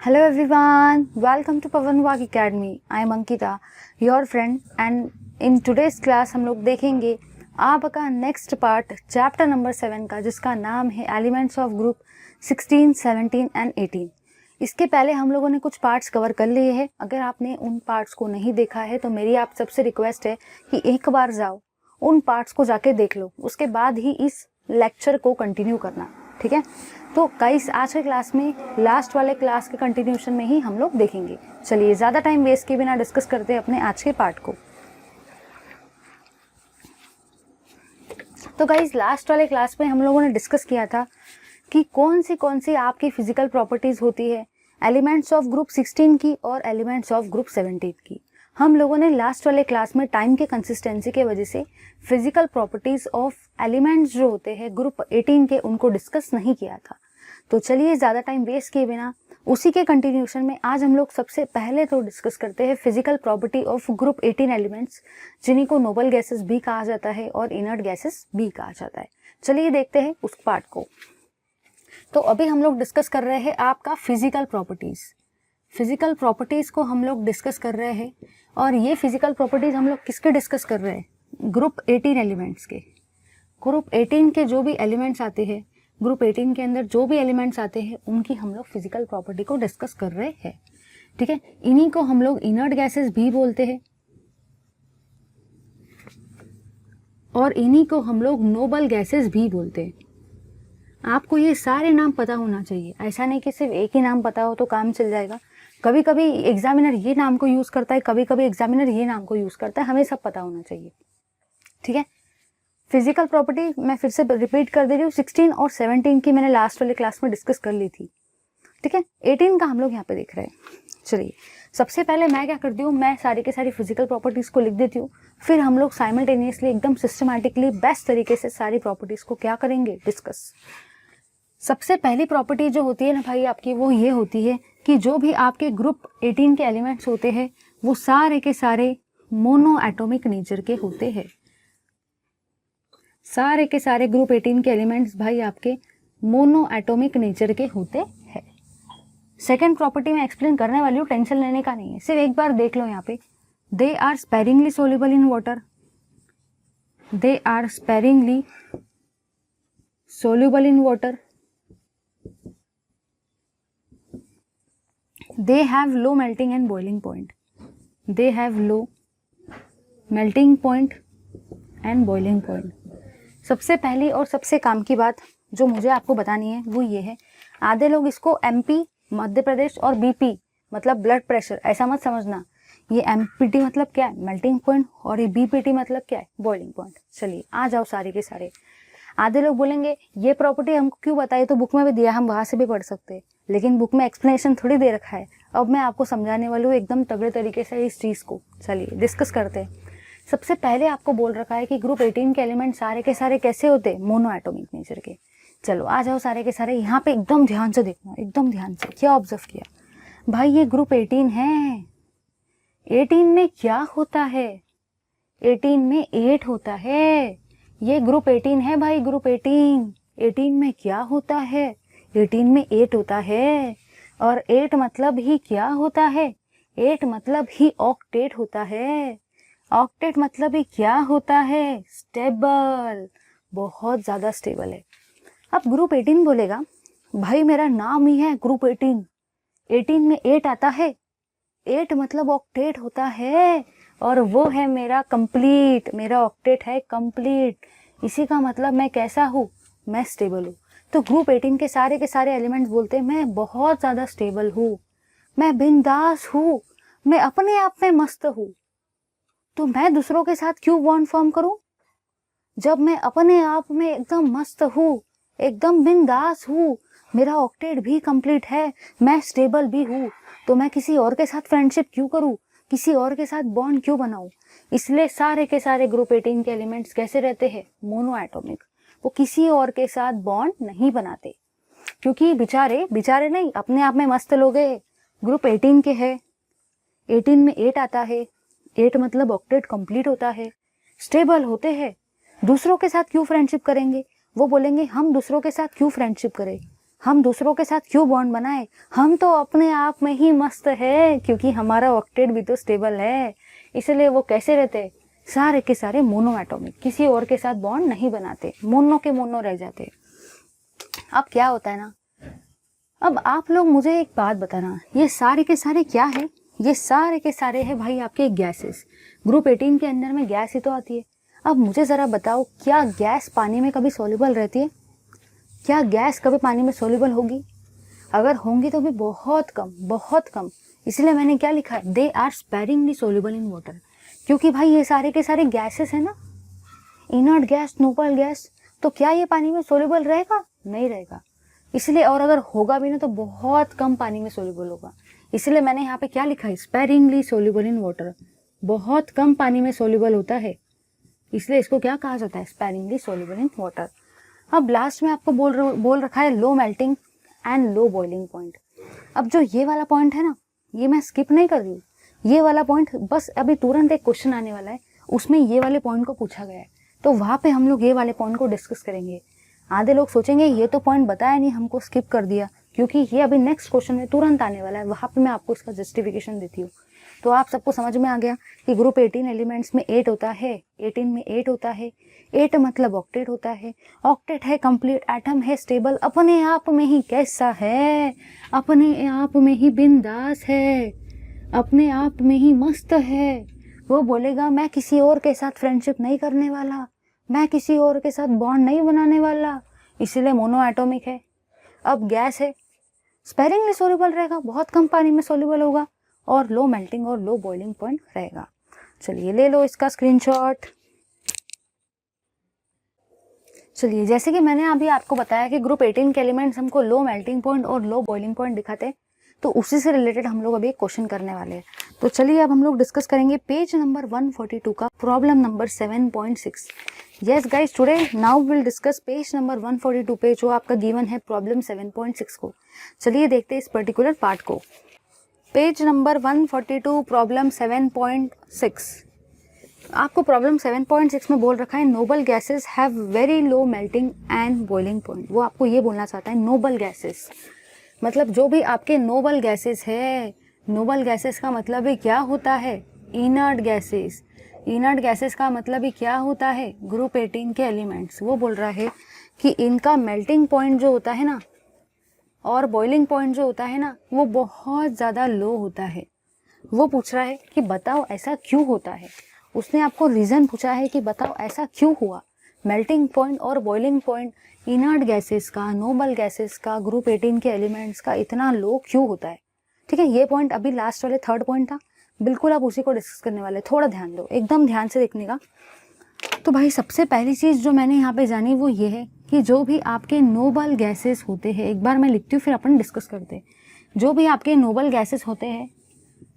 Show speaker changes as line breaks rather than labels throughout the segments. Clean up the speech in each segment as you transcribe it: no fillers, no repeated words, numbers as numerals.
Hello everyone, welcome to Pawan Wag Academy. I am Ankita, your friend, and in today's class हम लोग देखेंगे आपका next part chapter number 7 का, जिसका नाम है एलिमेंट्स ऑफ ग्रुप 16, 17 एंड 18। इसके पहले हम लोगों ने कुछ पार्ट्स कवर कर लिए हैं। अगर आपने उन पार्ट्स को नहीं देखा है तो मेरी आप सबसे रिक्वेस्ट है कि एक बार जाओ उन पार्ट्स को जाके देख लो, उसके बाद ही इस लेक्चर को कंटिन्यू करना, ठीक है। तो गाइस आज के क्लास में लास्ट वाले क्लास के कंटिन्यूशन में ही हम लोग देखेंगे। चलिए ज़्यादा टाइम वेस्ट किए बिना डिस्कस करते हैं अपने आज के पार्ट को। तो गाइस लास्ट वाले क्लास में हम लोगों ने डिस्कस किया था कि कौन सी आपकी फिजिकल प्रॉपर्टीज़ होती है एलिमेंट्स ऑफ ग्रुप 16 की और एलिमेंट्स ऑफ ग्रुप 17 की। हम लोगों ने लास्ट वाले क्लास में टाइम के कंसिस्टेंसी के वजह से फिजिकल प्रॉपर्टीज़ ऑफ एलिमेंट्स जो होते हैं ग्रुप 18 के उनको डिस्कस नहीं किया था। तो चलिए ज़्यादा टाइम वेस्ट किए बिना उसी के कंटिन्यूशन में आज हम लोग सबसे पहले तो डिस्कस करते हैं physical property of group 18 elements, जिन्हीं को नोबल गैसेस भी कहा जाता है और इनर्ट गैसेस भी कहा जाता है। चलिए देखते हैं उस पार्ट को। तो अभी हम लोग डिस्कस कर रहे हैं आपका फिजिकल प्रॉपर्टीज़ को हम लोग डिस्कस कर रहे हैं। और ये फिजिकल प्रॉपर्टीज़ हम लोग किसके डिस्कस कर रहे हैं? ग्रुप 18 एलिमेंट्स के। ग्रुप 18 के जो भी एलिमेंट्स आते हैं, ग्रुप 18 के अंदर जो भी एलिमेंट्स आते हैं उनकी हम लोग फिजिकल प्रॉपर्टी को डिस्कस कर रहे हैं, ठीक है। इन्हीं को हम लोग इनर्ट गैसेस भी बोलते हैं और इन्हीं को हम लोग नोबल गैसेस भी बोलते हैं। आपको ये सारे नाम पता होना चाहिए, ऐसा नहीं कि सिर्फ एक ही नाम पता हो तो काम चल जाएगा। कभी कभी एग्जामिनर ये नाम को यूज़ करता है, कभी कभी एग्जामिनर ये नाम को यूज़ करता है, हमें सब पता होना चाहिए, ठीक है। फिजिकल प्रॉपर्टी मैं फिर से रिपीट कर दे रही हूँ, 16 और 17 की मैंने लास्ट वाले क्लास में डिस्कस कर ली थी, ठीक है। 18 का हम लोग यहाँ पे देख रहे हैं। चलिए सबसे पहले मैं क्या करती हूँ, मैं सारी के सारी फिजिकल प्रॉपर्टीज़ को लिख देती हूँ, फिर हम लोग साइमल्टेनियसली एकदम सिस्टमैटिकली बेस्ट तरीके से सारी प्रॉपर्टीज़ को क्या करेंगे, डिस्कस। सबसे पहली प्रॉपर्टी जो होती है ना भाई आपकी, वो ये होती है कि जो भी आपके ग्रुप 18 के एलिमेंट्स होते हैं वो सारे के सारे मोनो एटॉमिक नेचर के होते हैं। सारे के सारे ग्रुप 18 के एलिमेंट्स भाई आपके मोनो एटॉमिक नेचर के होते हैं। सेकेंड प्रॉपर्टी मैं एक्सप्लेन करने वाली हूँ, टेंशन लेने का नहीं है, सिर्फ एक बार देख लो यहाँ पे। They are sparingly soluble in water, they are sparingly soluble in water, they have low melting and boiling point, they have low melting point and boiling point। सबसे पहली और सबसे काम की बात जो मुझे आपको बतानी है वो ये है, आधे लोग इसको एमपी मध्य प्रदेश और बीपी मतलब ब्लड प्रेशर ऐसा मत समझना। ये एमपीटी मतलब क्या है, मेल्टिंग पॉइंट, और ये बीपीटी मतलब क्या है, बॉइलिंग पॉइंट। चलिए आ जाओ सारे के सारे। आधे लोग बोलेंगे ये प्रॉपर्टी हमको क्यों बताई, तो बुक में भी दिया, हम वहाँ से भी पढ़ सकते हैं, लेकिन बुक में एक्सप्लेनेशन थोड़ी दे रखा है। अब मैं आपको समझाने वाली हूँ एकदम तगड़े तरीके से इस चीज़ को। चलिए डिस्कस करते हैं। सबसे पहले आपको बोल रखा है कि ग्रुप 18 के एलिमेंट सारे के सारे कैसे होते हैं, मोनो एटॉमिक नेचर के। चलो आ जाओ सारे के सारे, यहाँ पे एकदम ध्यान से देखना, एकदम ध्यान से। क्या ऑब्जर्व किया भाई, ये ग्रुप 18 है। 18 में क्या होता है, 18 में 8 होता है। ये ग्रुप 18 है भाई, ग्रुप 18 में क्या होता है, 18 में 8 होता है। और 8 मतलब ही क्या होता है, 8 मतलब ही ऑक्टेट होता है। ऑक्टेट मतलब ही क्या होता है, स्टेबल, बहुत ज़्यादा स्टेबल है। अब ग्रुप 18 बोलेगा भाई मेरा नाम ही है ग्रुप 18, 18 में 8 आता है, 8 मतलब ऑक्टेट होता है, और वो है मेरा कंप्लीट, मेरा ऑक्टेट है कंप्लीट। इसी का मतलब मैं कैसा हूँ, मैं स्टेबल हूँ। तो ग्रुप 18 के सारे एलिमेंट्स बोलते हैं मैं बहुत ज़्यादा स्टेबल हूँ, मैं बिंदास हूँ, मैं अपने आप में मस्त हूँ। तो मैं दूसरों के साथ क्यों बॉन्ड फॉर्म करूँ, जब मैं अपने आप में एकदम मस्त हूँ, एकदम बिंदास हूँ, मेरा ऑक्टेट भी कंप्लीट है, मैं स्टेबल भी हूँ, तो मैं किसी और के साथ फ्रेंडशिप क्यों करूँ, किसी और के साथ बॉन्ड क्यों बनाऊँ। इसलिए सारे के सारे ग्रुप 18 के एलिमेंट्स कैसे रहते हैं, मोनो एटॉमिक। वो किसी और के साथ बॉन्ड नहीं बनाते, क्योंकि बेचारे नहीं, अपने आप में मस्त लोग हैं। ग्रुप 18 के है, 18 में 8 आता है, 8 मतलब ऑक्टेट कंप्लीट होता है, स्टेबल होते हैं। दूसरों के साथ क्यों फ्रेंडशिप करेंगे, वो बोलेंगे हम दूसरों के साथ क्यों फ्रेंडशिप करें, हम दूसरों के साथ क्यों बॉन्ड बनाए, हम तो अपने आप में ही मस्त है, क्योंकि हमारा ऑक्टेट भी तो स्टेबल है। इसलिए वो कैसे रहते, सारे के सारे मोनो एटॉमिक, किसी और के साथ बॉन्ड नहीं बनाते, मोनो के मोनो रह जाते। अब क्या होता है ना, अब आप लोग मुझे एक बात बताना, ये सारे के सारे क्या है, ये सारे के सारे है भाई आपके गैसेस। ग्रुप 18 के अंदर में गैस ही तो आती है। अब मुझे ज़रा बताओ, क्या गैस पानी में कभी सोल्यूबल रहती है? क्या गैस कभी पानी में सोल्यूबल होगी? अगर होंगी तो भी बहुत कम, बहुत कम। इसलिए मैंने क्या लिखा है, they are sparingly soluble in water, क्योंकि भाई ये सारे के सारे गैसेस है ना, इनर्ट गैस, नोबल गैस, तो क्या ये पानी में सोल्यूबल रहेगा? नहीं रहेगा। इसलिए, और अगर होगा भी ना तो बहुत कम पानी में सोल्यूबल होगा। इसलिए मैंने यहाँ पे क्या लिखा है, स्पेरिंगली सोल्यूबल इन वाटर, बहुत कम पानी में सोल्यूबल होता है, इसलिए इसको क्या कहा जाता है, स्पेरिंगली सोल्यूबल इन वाटर। अब लास्ट में आपको बोल रखा है लो melting and low boiling point. अब जो ये वाला पॉइंट है ना, ये मैं स्किप नहीं कर रही हूँ, ये वाला पॉइंट बस अभी तुरंत एक क्वेश्चन आने वाला है, उसमें ये वाले पॉइंट को पूछा गया है, तो वहाँ पे हम लोग ये वाले पॉइंट को डिस्कस करेंगे। आधे लोग सोचेंगे ये तो पॉइंट बताया नहीं, हमको स्किप कर दिया, क्योंकि ये अभी नेक्स्ट क्वेश्चन में तुरंत आने वाला है, वहाँ पे मैं आपको इसका जस्टिफिकेशन देती हूँ। तो आप सबको समझ में आ गया कि ग्रुप 18 एलिमेंट्स में 8 होता है, 18 में 8 होता है, 8 मतलब ऑक्टेट होता है, ऑक्टेट है कंप्लीट एटम है, स्टेबल, अपने आप में ही कैसा है, अपने आप में ही बिंदास है, अपने आप में ही मस्त है। वो बोलेगा मैं किसी और के साथ फ्रेंडशिप नहीं करने वाला, मैं किसी और के साथ बॉन्ड नहीं बनाने वाला, इसीलिए मोनो एटॉमिक है। अब गैस है, स्पेरिंगली सोल्यूबल रहेगा, बहुत कम पानी में सोल्यूबल होगा, और लो मेल्टिंग और लो बॉइलिंग पॉइंट रहेगा। चलिए ले लो इसका स्क्रीनशॉट। चलिए, जैसे कि मैंने अभी आपको बताया कि ग्रुप 18 के एलिमेंट्स हमको लो मेल्टिंग पॉइंट और लो बॉइलिंग पॉइंट दिखाते हैं, तो उसी से रिलेटेड हम लोग अभी एक क्वेश्चन करने वाले हैं। तो चलिए अब हम लोग डिस्कस करेंगे पेज नंबर 142 का problem number 7.6। Yes guys, today now will discuss page number 142 पे जो आपका गिवन है प्रॉब्लम 7.6 को। चलिए देखते हैं इस पर्टिकुलर पार्ट को। Page number 142 problem 7.6। आपको प्रॉब्लम 7.6 में बोल रखा है noble gases have very low melting and boiling point. वो आपको ये बोलना चाहता है नोबल गैसेस, मतलब जो भी आपके नोबल गैसेस है, नोबल गैसेस का मतलब ही क्या होता है, इनर्ट गैसेस। इनर्ट गैसेस का मतलब ही क्या होता है, ग्रुप 18 के एलिमेंट्स। वो बोल रहा है कि इनका मेल्टिंग पॉइंट जो होता है ना और बॉइलिंग पॉइंट जो होता है ना, वो बहुत ज़्यादा लो होता है। वो पूछ रहा है कि बताओ ऐसा क्यों होता है। उसने आपको रीज़न पूछा है कि बताओ ऐसा क्यों हुआ, मेल्टिंग पॉइंट और बॉइलिंग पॉइंट इनर्ट गैसेस का, नोबल गैसेस का, ग्रुप 18 के एलिमेंट्स का इतना लो क्यों होता है। ठीक है, ये पॉइंट अभी लास्ट वाले थर्ड पॉइंट था, बिल्कुल आप उसी को डिस्कस करने वाले। थोड़ा ध्यान दो, एकदम ध्यान से देखने का। तो भाई सबसे पहली चीज़ जो मैंने यहाँ पे जानी वो ये है कि जो भी आपके नोबल गैसेस होते हैं, एक बार मैं लिखती हूँ फिर अपन डिस्कस करते हैं। जो भी आपके नोबल गैसेस होते हैं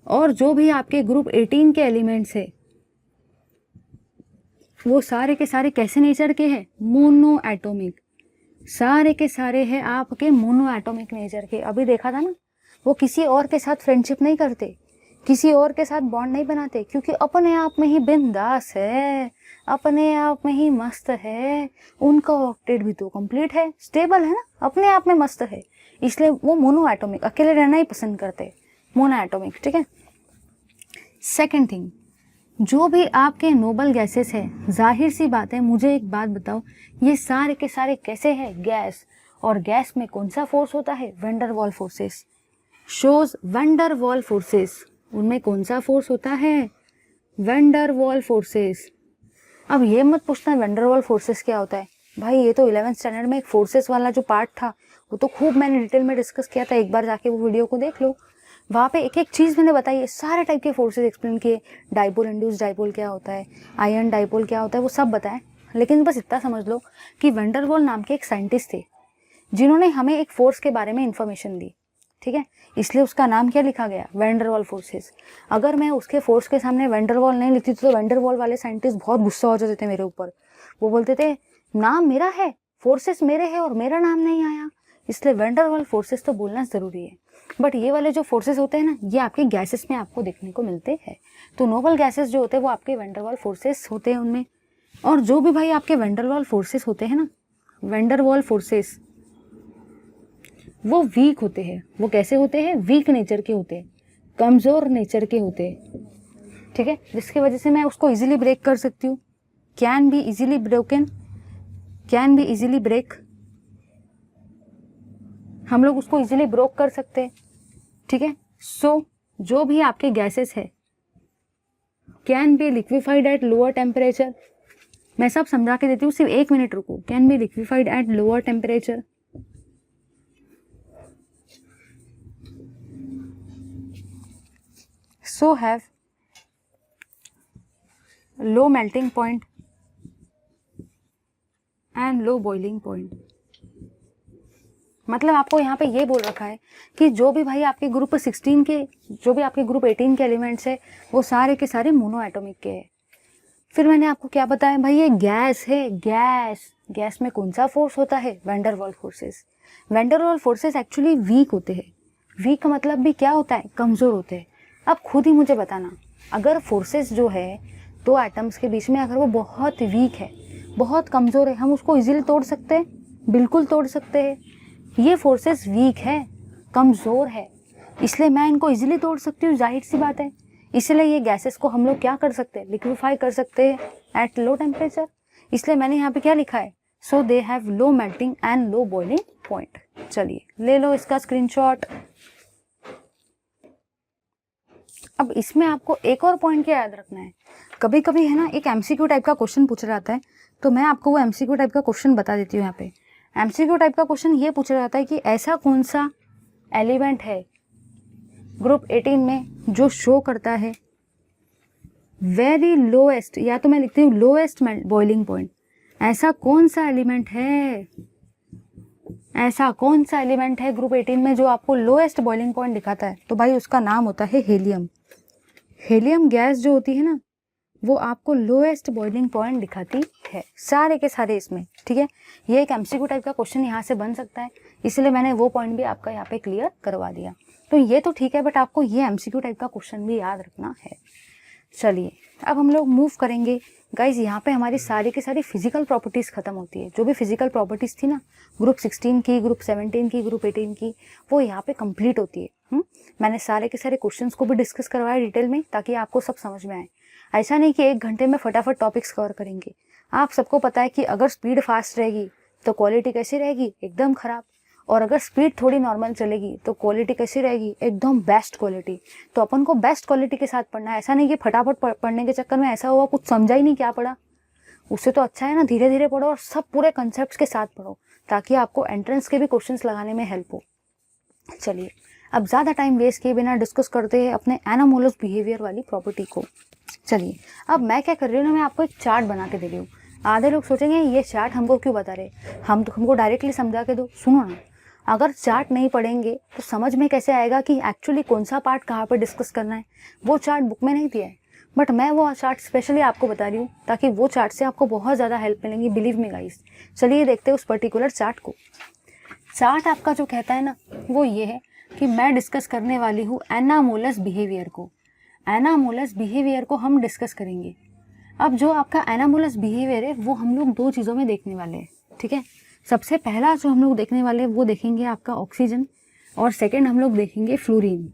और जो भी आपके ग्रुप 18 के एलिमेंट्स है, वो सारे के सारे कैसे नेचर के हैं, मोनो एटॉमिक। सारे के सारे हैं आपके मोनो एटॉमिक नेचर के। अभी देखा था ना, वो किसी और के साथ फ्रेंडशिप नहीं करते, किसी और के साथ बॉन्ड नहीं बनाते, क्योंकि अपने आप में ही बिंदास है, अपने आप में ही मस्त है। उनका ऑक्टेट भी तो कंप्लीट है, स्टेबल है ना, अपने आप में मस्त है, इसलिए वो मोनो एटॉमिक, अकेले रहना ही पसंद करते, मोनो एटॉमिक। ठीक है। सेकेंड थिंग, जो भी आपके नोबल गैसेस है, जाहिर सी बात है, मुझे एक बात बताओ, ये सारे के सारे कैसे हैं, गैस। और गैस में कौन सा फोर्स होता है, वैन डर वाल फोर्सेस। शोज वैन डर वाल फोर्सेस, उनमें कौन सा फोर्स होता है, वैन डर वाल फोर्सेस। अब ये मत पूछना वैन डर वाल फोर्सेस क्या होता है, भाई ये तो 11th स्टैंडर्ड में एक फोर्सेस वाला जो पार्ट था वो तो खूब मैंने डिटेल में डिस्कस किया था, एक बार जाके वो वीडियो को देख लो, वहाँ पे एक एक चीज़ मैंने बताई है, सारे टाइप के फोर्सेस एक्सप्लेन किए, डाइपोल इंड्यूस डाइपोल क्या होता है, आयरन डाइपोल क्या होता है, वो सब बताएं। लेकिन बस इतना समझ लो कि वैन डर वाल नाम के एक साइंटिस्ट थे जिन्होंने हमें एक फोर्स के बारे में इंफॉर्मेशन दी। ठीक है, इसलिए उसका नाम क्या लिखा गया, वैन डर वाल फोर्सेस। अगर मैं उसके फोर्स के सामने वैन डर वाल नहीं लिखती तो वैन डर वाल वाले साइंटिस्ट बहुत गुस्सा हो जाते थे मेरे ऊपर। वो बोलते थे नाम मेरा है, फोर्सेस मेरे हैं और मेरा नाम नहीं आया, इसलिए वैन डर वाल फोर्सेस तो बोलना ज़रूरी है। बट ये वाले जो फोर्सेस होते हैं ना, ये आपके गैसेस में आपको देखने को मिलते हैं। तो नोबल गैसेस जो होते हैं वो आपके वैन डर वाल फोर्सेस होते हैं उनमें। और जो भी भाई आपके वैन डर वाल फोर्सेस होते हैं ना, वैन डर वाल फोर्सेस, वो वीक होते हैं। वो कैसे होते हैं? वीक नेचर के होते हैं, कमज़ोर नेचर के होते हैं, ठीक है, जिसकी वजह से मैं उसको इजीली ब्रेक कर सकती हूँ। Can be easily broken, can be easily break, हम लोग उसको इजीली ब्रोक कर सकते हैं, ठीक है। सो जो भी आपके गैसेस है can be liquefied at lower temperature. मैं सब समझा के देती हूँ, सिर्फ 1 मिनट रुको। Can be liquefied at lower temperature, so have low melting point and low boiling point। मतलब आपको यहाँ पे ये बोल रखा है कि जो भी भाई आपके ग्रुप 16 के, जो भी आपके ग्रुप 18 के एलिमेंट्स है वो सारे के सारे मोनो एटॉमिक के हैं। फिर मैंने आपको क्या बताया भाई, ये गैस है, गैस में कौन सा फोर्स होता है? Van der Waals forces. Van der Waals forces actually weak होते हैं। वीक का मतलब भी क्या होता है? कमज़ोर होते हैं। अब खुद ही मुझे बताना, अगर फोर्सेस जो है दो एटम्स के बीच में, अगर वो बहुत वीक है, बहुत कमज़ोर है, हम उसको इजीली तोड़ सकते हैं? बिल्कुल तोड़ सकते हैं। ये फोर्सेस वीक है, कमज़ोर है, इसलिए मैं इनको इजीली तोड़ सकती हूँ, जाहिर सी बात है। इसलिए ये गैसेस को हम लोग क्या कर सकते हैं? लिक्विफाई कर सकते हैं एट लो टेम्परेचर। इसलिए मैंने यहाँ पे क्या लिखा है? So they have low melting and low boiling point. चलिए ले लो इसका स्क्रीनशॉट। अब इसमें आपको एक और पॉइंट क्या याद रखना है, कभी कभी है ना एक एमसीक्यू टाइप का क्वेश्चन पूछा जाता है, तो मैं आपको वो एमसीक्यू टाइप का क्वेश्चन बता देती हूँ। यहाँ पे एमसीक्यू टाइप का क्वेश्चन ये पूछा जाता है कि ऐसा कौन सा एलिमेंट है ग्रुप 18 में जो शो करता है वेरी लोएस्ट, या तो मैं लिखती हूँ लोएस्ट बॉइलिंग पॉइंट। ऐसा कौन सा एलिमेंट है, ऐसा कौन सा एलिमेंट है ग्रुप 18 में जो आपको लोएस्ट बॉइलिंग पॉइंट दिखाता है? तो भाई उसका नाम होता है हीलियम। हीलियम गैस जो होती है ना, वो आपको लोएस्ट बॉइलिंग पॉइंट दिखाती है सारे के सारे इसमें, ठीक है। ये एक एमसीक्यू टाइप का क्वेश्चन यहाँ से बन सकता है, इसलिए मैंने वो पॉइंट भी आपका यहाँ पे क्लियर करवा दिया। तो ये तो ठीक है, बट आपको ये एमसीक्यू टाइप का क्वेश्चन भी याद रखना है। चलिए अब हम लोग मूव करेंगे गाइज। यहाँ पे हमारी सारी की सारी फिजिकल प्रॉपर्टीज़ खत्म होती है। जो भी फिजिकल प्रॉपर्टीज़ थी ना ग्रुप 16 की, ग्रुप 17 की, ग्रुप 18 की, वो यहाँ पे कंप्लीट होती है। मैंने सारे के सारे क्वेश्चंस को भी डिस्कस करवाया डिटेल में, ताकि आपको सब समझ में आए। ऐसा नहीं कि 1 घंटे में फटाफट टॉपिक्स कवर करेंगे। आप सबको पता है कि अगर स्पीड फास्ट रहेगी तो क्वालिटी कैसी रहेगी? एकदम ख़राब। और अगर स्पीड थोड़ी नॉर्मल चलेगी तो क्वालिटी कैसी रहेगी? एकदम बेस्ट क्वालिटी। तो अपन को बेस्ट क्वालिटी के साथ पढ़ना है। ऐसा नहीं कि फटाफट पढ़ने के चक्कर में ऐसा हुआ कुछ समझा ही नहीं क्या पढ़ा। उससे तो अच्छा है ना धीरे धीरे पढ़ो और सब पूरे कंसेप्ट के साथ पढ़ो, ताकि आपको एंट्रेंस के भी क्वेश्चंस लगाने में हेल्प हो। चलिए अब ज़्यादा टाइम वेस्ट किए बिना डिस्कस करते हैं अपने एनामोलस बिहेवियर वाली प्रॉपर्टी को। चलिए अब मैं क्या कर रही हूँ ना, मैं आपको एक चार्ट बना के दे रही हूँ। आधे लोग सोचेंगे ये चार्ट हमको क्यों बता रहे, हमको डायरेक्टली समझा के दो। सुनो ना, अगर चार्ट नहीं पढ़ेंगे तो समझ में कैसे आएगा कि एक्चुअली कौन सा पार्ट कहाँ पर डिस्कस करना है? वो चार्ट बुक में नहीं दिया है, बट मैं वो चार्ट स्पेशली आपको बता रही हूँ, ताकि वो चार्ट से आपको बहुत ज़्यादा हेल्प मिलेंगी, बिलीव मी गाइस। चलिए देखते हैं उस पर्टिकुलर चार्ट को। चार्ट आपका जो कहता है ना वो ये है कि मैं डिस्कस करने वाली हूँ एनामोलस बिहेवियर को। एनामोलस बिहेवियर को हम डिस्कस करेंगे। अब जो आपका एनामोलस बिहेवियर है वो हम लोग 2 चीज़ों में देखने वाले हैं, ठीक है। सबसे पहला जो हम लोग देखने वाले हैं वो देखेंगे आपका ऑक्सीजन, और सेकंड हम लोग देखेंगे फ्लोरीन।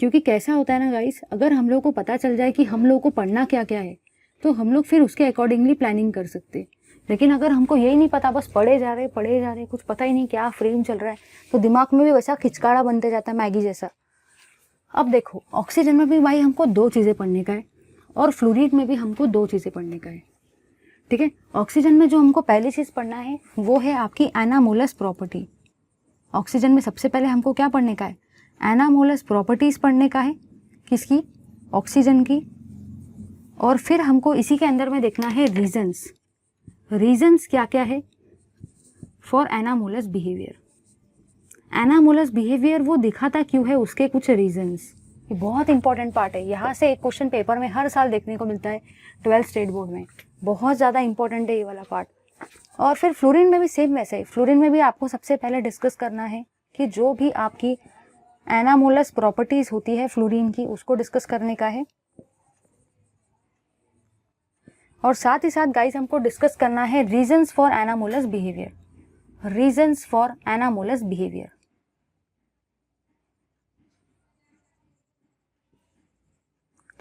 क्योंकि कैसा होता है ना गाइस, अगर हम लोग को पता चल जाए कि हम लोग को पढ़ना क्या क्या है तो हम लोग फिर उसके अकॉर्डिंगली प्लानिंग कर सकते हैं। लेकिन अगर हमको यही नहीं पता, बस पढ़े जा रहे कुछ पता ही नहीं क्या फ्रेम चल रहा है, तो दिमाग में भी वैसा खिचकाड़ा बनते जाता है, मैगी जैसा। अब देखो ऑक्सीजन में भी भाई हमको 2 चीज़ें पढ़ने का है, और फ्लोरीन में भी हमको 2 चीज़ें पढ़ने का है, ठीक है। ऑक्सीजन में जो हमको पहली चीज़ पढ़ना है वो है आपकी एनामोलस प्रॉपर्टी। ऑक्सीजन में सबसे पहले हमको क्या पढ़ने का है? एनामोलस प्रॉपर्टीज़ पढ़ने का है। किसकी? ऑक्सीजन की। और फिर हमको इसी के अंदर में देखना है रीजंस। रीजंस क्या क्या है for anomalous behaviour. Anomalous behaviour वो दिखाता क्यों है, उसके कुछ रीजंस। ये बहुत इंपॉर्टेंट पार्ट है। यहाँ से एक क्वेश्चन पेपर में हर साल देखने को मिलता है 12th स्टेट बोर्ड में। बहुत ज़्यादा इंपॉर्टेंट है ये वाला पार्ट। और फिर फ्लोरीन में भी सेम वैसे ही। फ्लोरीन में भी आपको सबसे पहले डिस्कस करना है कि जो भी आपकी एनामोलस प्रॉपर्टीज़ होती है फ्लोरीन की, उसको डिस्कस करने का है। और साथ ही साथ गाइस हमको डिस्कस करना है reasons for anomalous behaviour. Reasons for anomalous behaviour.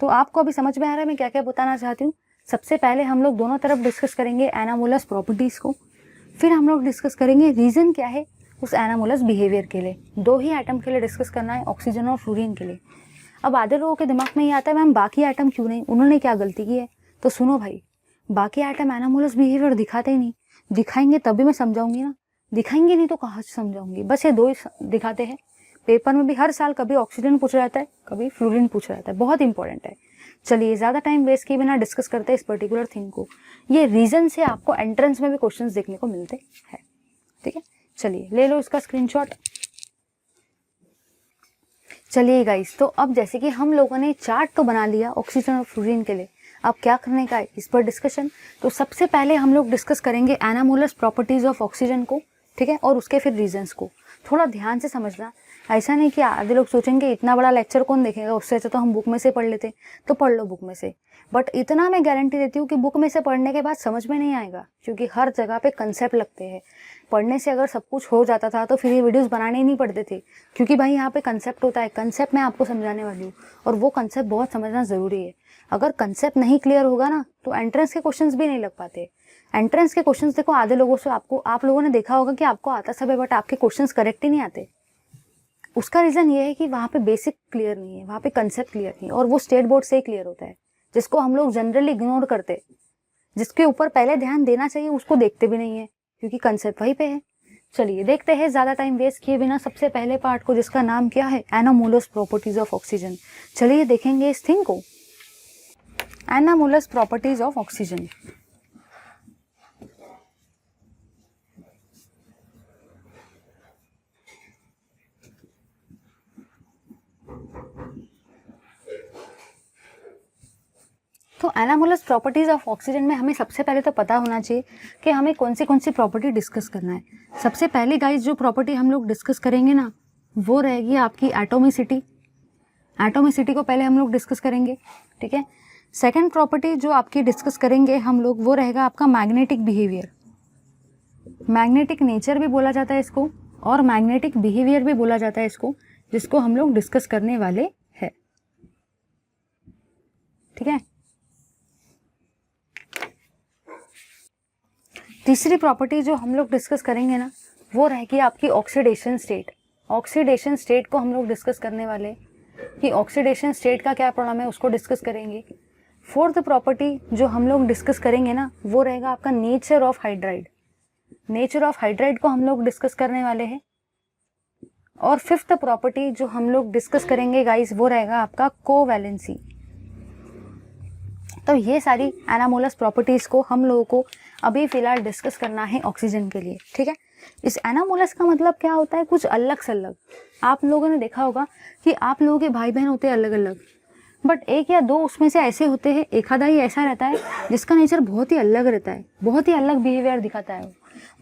तो आपको अभी समझ में आ रहा है मैं क्या क्या बताना चाहती हूँ। सबसे पहले हम लोग दोनों तरफ डिस्कस करेंगे एनामोलस प्रॉपर्टीज को, फिर हम लोग डिस्कस करेंगे रीजन क्या है उस एनामोलस बिहेवियर के लिए। दो ही आइटम के लिए डिस्कस करना है, ऑक्सीजन और फ्लोरीन के लिए। अब आधे लोगों के दिमाग में ये आता है मैम बाकी आइटम क्यों नहीं, उन्होंने क्या गलती की है। तो सुनो भाई, बाकी आइटम एनामोलस बिहेवियर दिखाते ही नहीं, दिखाएंगे तभी मैं समझाऊंगी ना, दिखाएंगे नहीं तो कहाँ से समझाऊंगी। बस ये दो ही दिखाते हैं। पेपर में भी हर साल कभी ऑक्सीजन पूछ रहता है, कभी फ्लोरीन पूछ रहता है, बहुत इंपॉर्टेंट है। चलिए ज़्यादा टाइम वेस्ट किए बिना डिस्कस करते हैं इस पर्टिकुलर थिंग को। ये रीजन से आपको एंट्रेंस में भी क्वेश्चंस देखने को मिलते हैं, ठीक है। चलिए ले लो इसका स्क्रीनशॉट। चलिए गाइस, तो अब जैसे कि हम लोगों ने चार्ट तो बना लिया ऑक्सीजन और फ्लोरीन के लिए, अब क्या करने का है इस पर डिस्कशन। तो सबसे पहले हम लोग डिस्कस करेंगे एनामोलस प्रॉपर्टीज ऑफ ऑक्सीजन को, ठीक है, और उसके फिर रीजंस को। थोड़ा ध्यान से समझना, ऐसा नहीं कि आधे लोग सोचेंगे इतना बड़ा लेक्चर कौन देखेगा, उससे अच्छा तो हम बुक में से पढ़ लेते। तो पढ़ लो बुक में से, बट इतना मैं गारंटी देती हूँ कि बुक में से पढ़ने के बाद समझ में नहीं आएगा, क्योंकि हर जगह पे कंसेप्ट लगते हैं। पढ़ने से अगर सब कुछ हो जाता था तो फिर ये वीडियोस बनाने ही नहीं पड़ते थे, क्योंकि भाई यहाँ पे कंसेप्ट होता है। कंसेप्ट मैं आपको समझाने वाली हूँ और वो कंसेप्ट बहुत समझना ज़रूरी है। अगर कंसेप्ट नहीं क्लियर होगा ना तो एंट्रेंस के क्वेश्चंस भी नहीं लग पाते। एंट्रेंस के क्वेश्चंस देखो आधे लोगों से आप लोगों ने देखा होगा कि आपको आता सब है, बट आपके क्वेश्चंस करेक्ट ही नहीं आते। उसका रीज़न ये है कि वहाँ पे बेसिक क्लियर नहीं है, वहाँ पे कंसेप्ट क्लियर नहीं है, और वो स्टेट बोर्ड से ही क्लियर होता है, जिसको हम लोग जनरली इग्नोर करते। जिसके ऊपर पहले ध्यान देना चाहिए उसको देखते भी नहीं है, क्योंकि कंसेप्ट वहीं पे है। चलिए देखते हैं ज़्यादा टाइम वेस्ट किए बिना सबसे पहले पार्ट को, जिसका नाम क्या है, एनामोलस प्रॉपर्टीज ऑफ ऑक्सीजन। चलिए देखेंगे इस थिंग को, एनामोलस प्रॉपर्टीज ऑफ ऑक्सीजन। तो एनामोलस प्रॉपर्टीज ऑफ ऑक्सीजन में हमें सबसे पहले तो पता होना चाहिए कि हमें कौन सी प्रॉपर्टी डिस्कस करना है। सबसे पहले गाइस जो प्रॉपर्टी हम लोग डिस्कस करेंगे ना, वो रहेगी आपकी एटोमिसिटी। एटोमिसिटी को पहले हम लोग डिस्कस करेंगे, ठीक है। सेकेंड प्रॉपर्टी जो आपकी डिस्कस करेंगे हम लोग, वो रहेगा आपका मैग्नेटिक बिहेवियर। मैग्नेटिक नेचर भी बोला जाता है इसको, और मैग्नेटिक बिहेवियर भी बोला जाता है इसको, जिसको हम लोग डिस्कस करने वाले हैं, ठीक है। तीसरी प्रॉपर्टी जो हम लोग डिस्कस करेंगे ना, वो रहेगी आपकी ऑक्सीडेशन स्टेट। ऑक्सीडेशन स्टेट को हम लोग डिस्कस करने वाले कि ऑक्सीडेशन स्टेट का क्या प्रॉब्लम है, उसको डिस्कस करेंगे। फोर्थ प्रॉपर्टी जो हम लोग डिस्कस करेंगे ना, वो रहेगा आपका nature of hydride. Nature of hydride को हम लोग डिस्कस करने वाले हैं। और फिफ्थ प्रॉपर्टी जो हम लोग डिस्कस करेंगे गाइस, वो रहेगा आपका कोवैलेंसी। तो ये सारी एनामोलस प्रॉपर्टीज़ को हम लोगों को अभी फ़िलहाल डिस्कस करना है ऑक्सीजन के लिए, ठीक है। इस एनामोलस का मतलब क्या होता है, कुछ अलग से अलग। आप लोगों ने देखा होगा कि आप लोगों के भाई बहन होते हैं अलग अलग, बट एक या दो उसमें से ऐसे होते हैं, एक आधा ही ऐसा रहता है जिसका नेचर बहुत ही अलग रहता है, बहुत ही अलग बिहेवियर दिखाता है।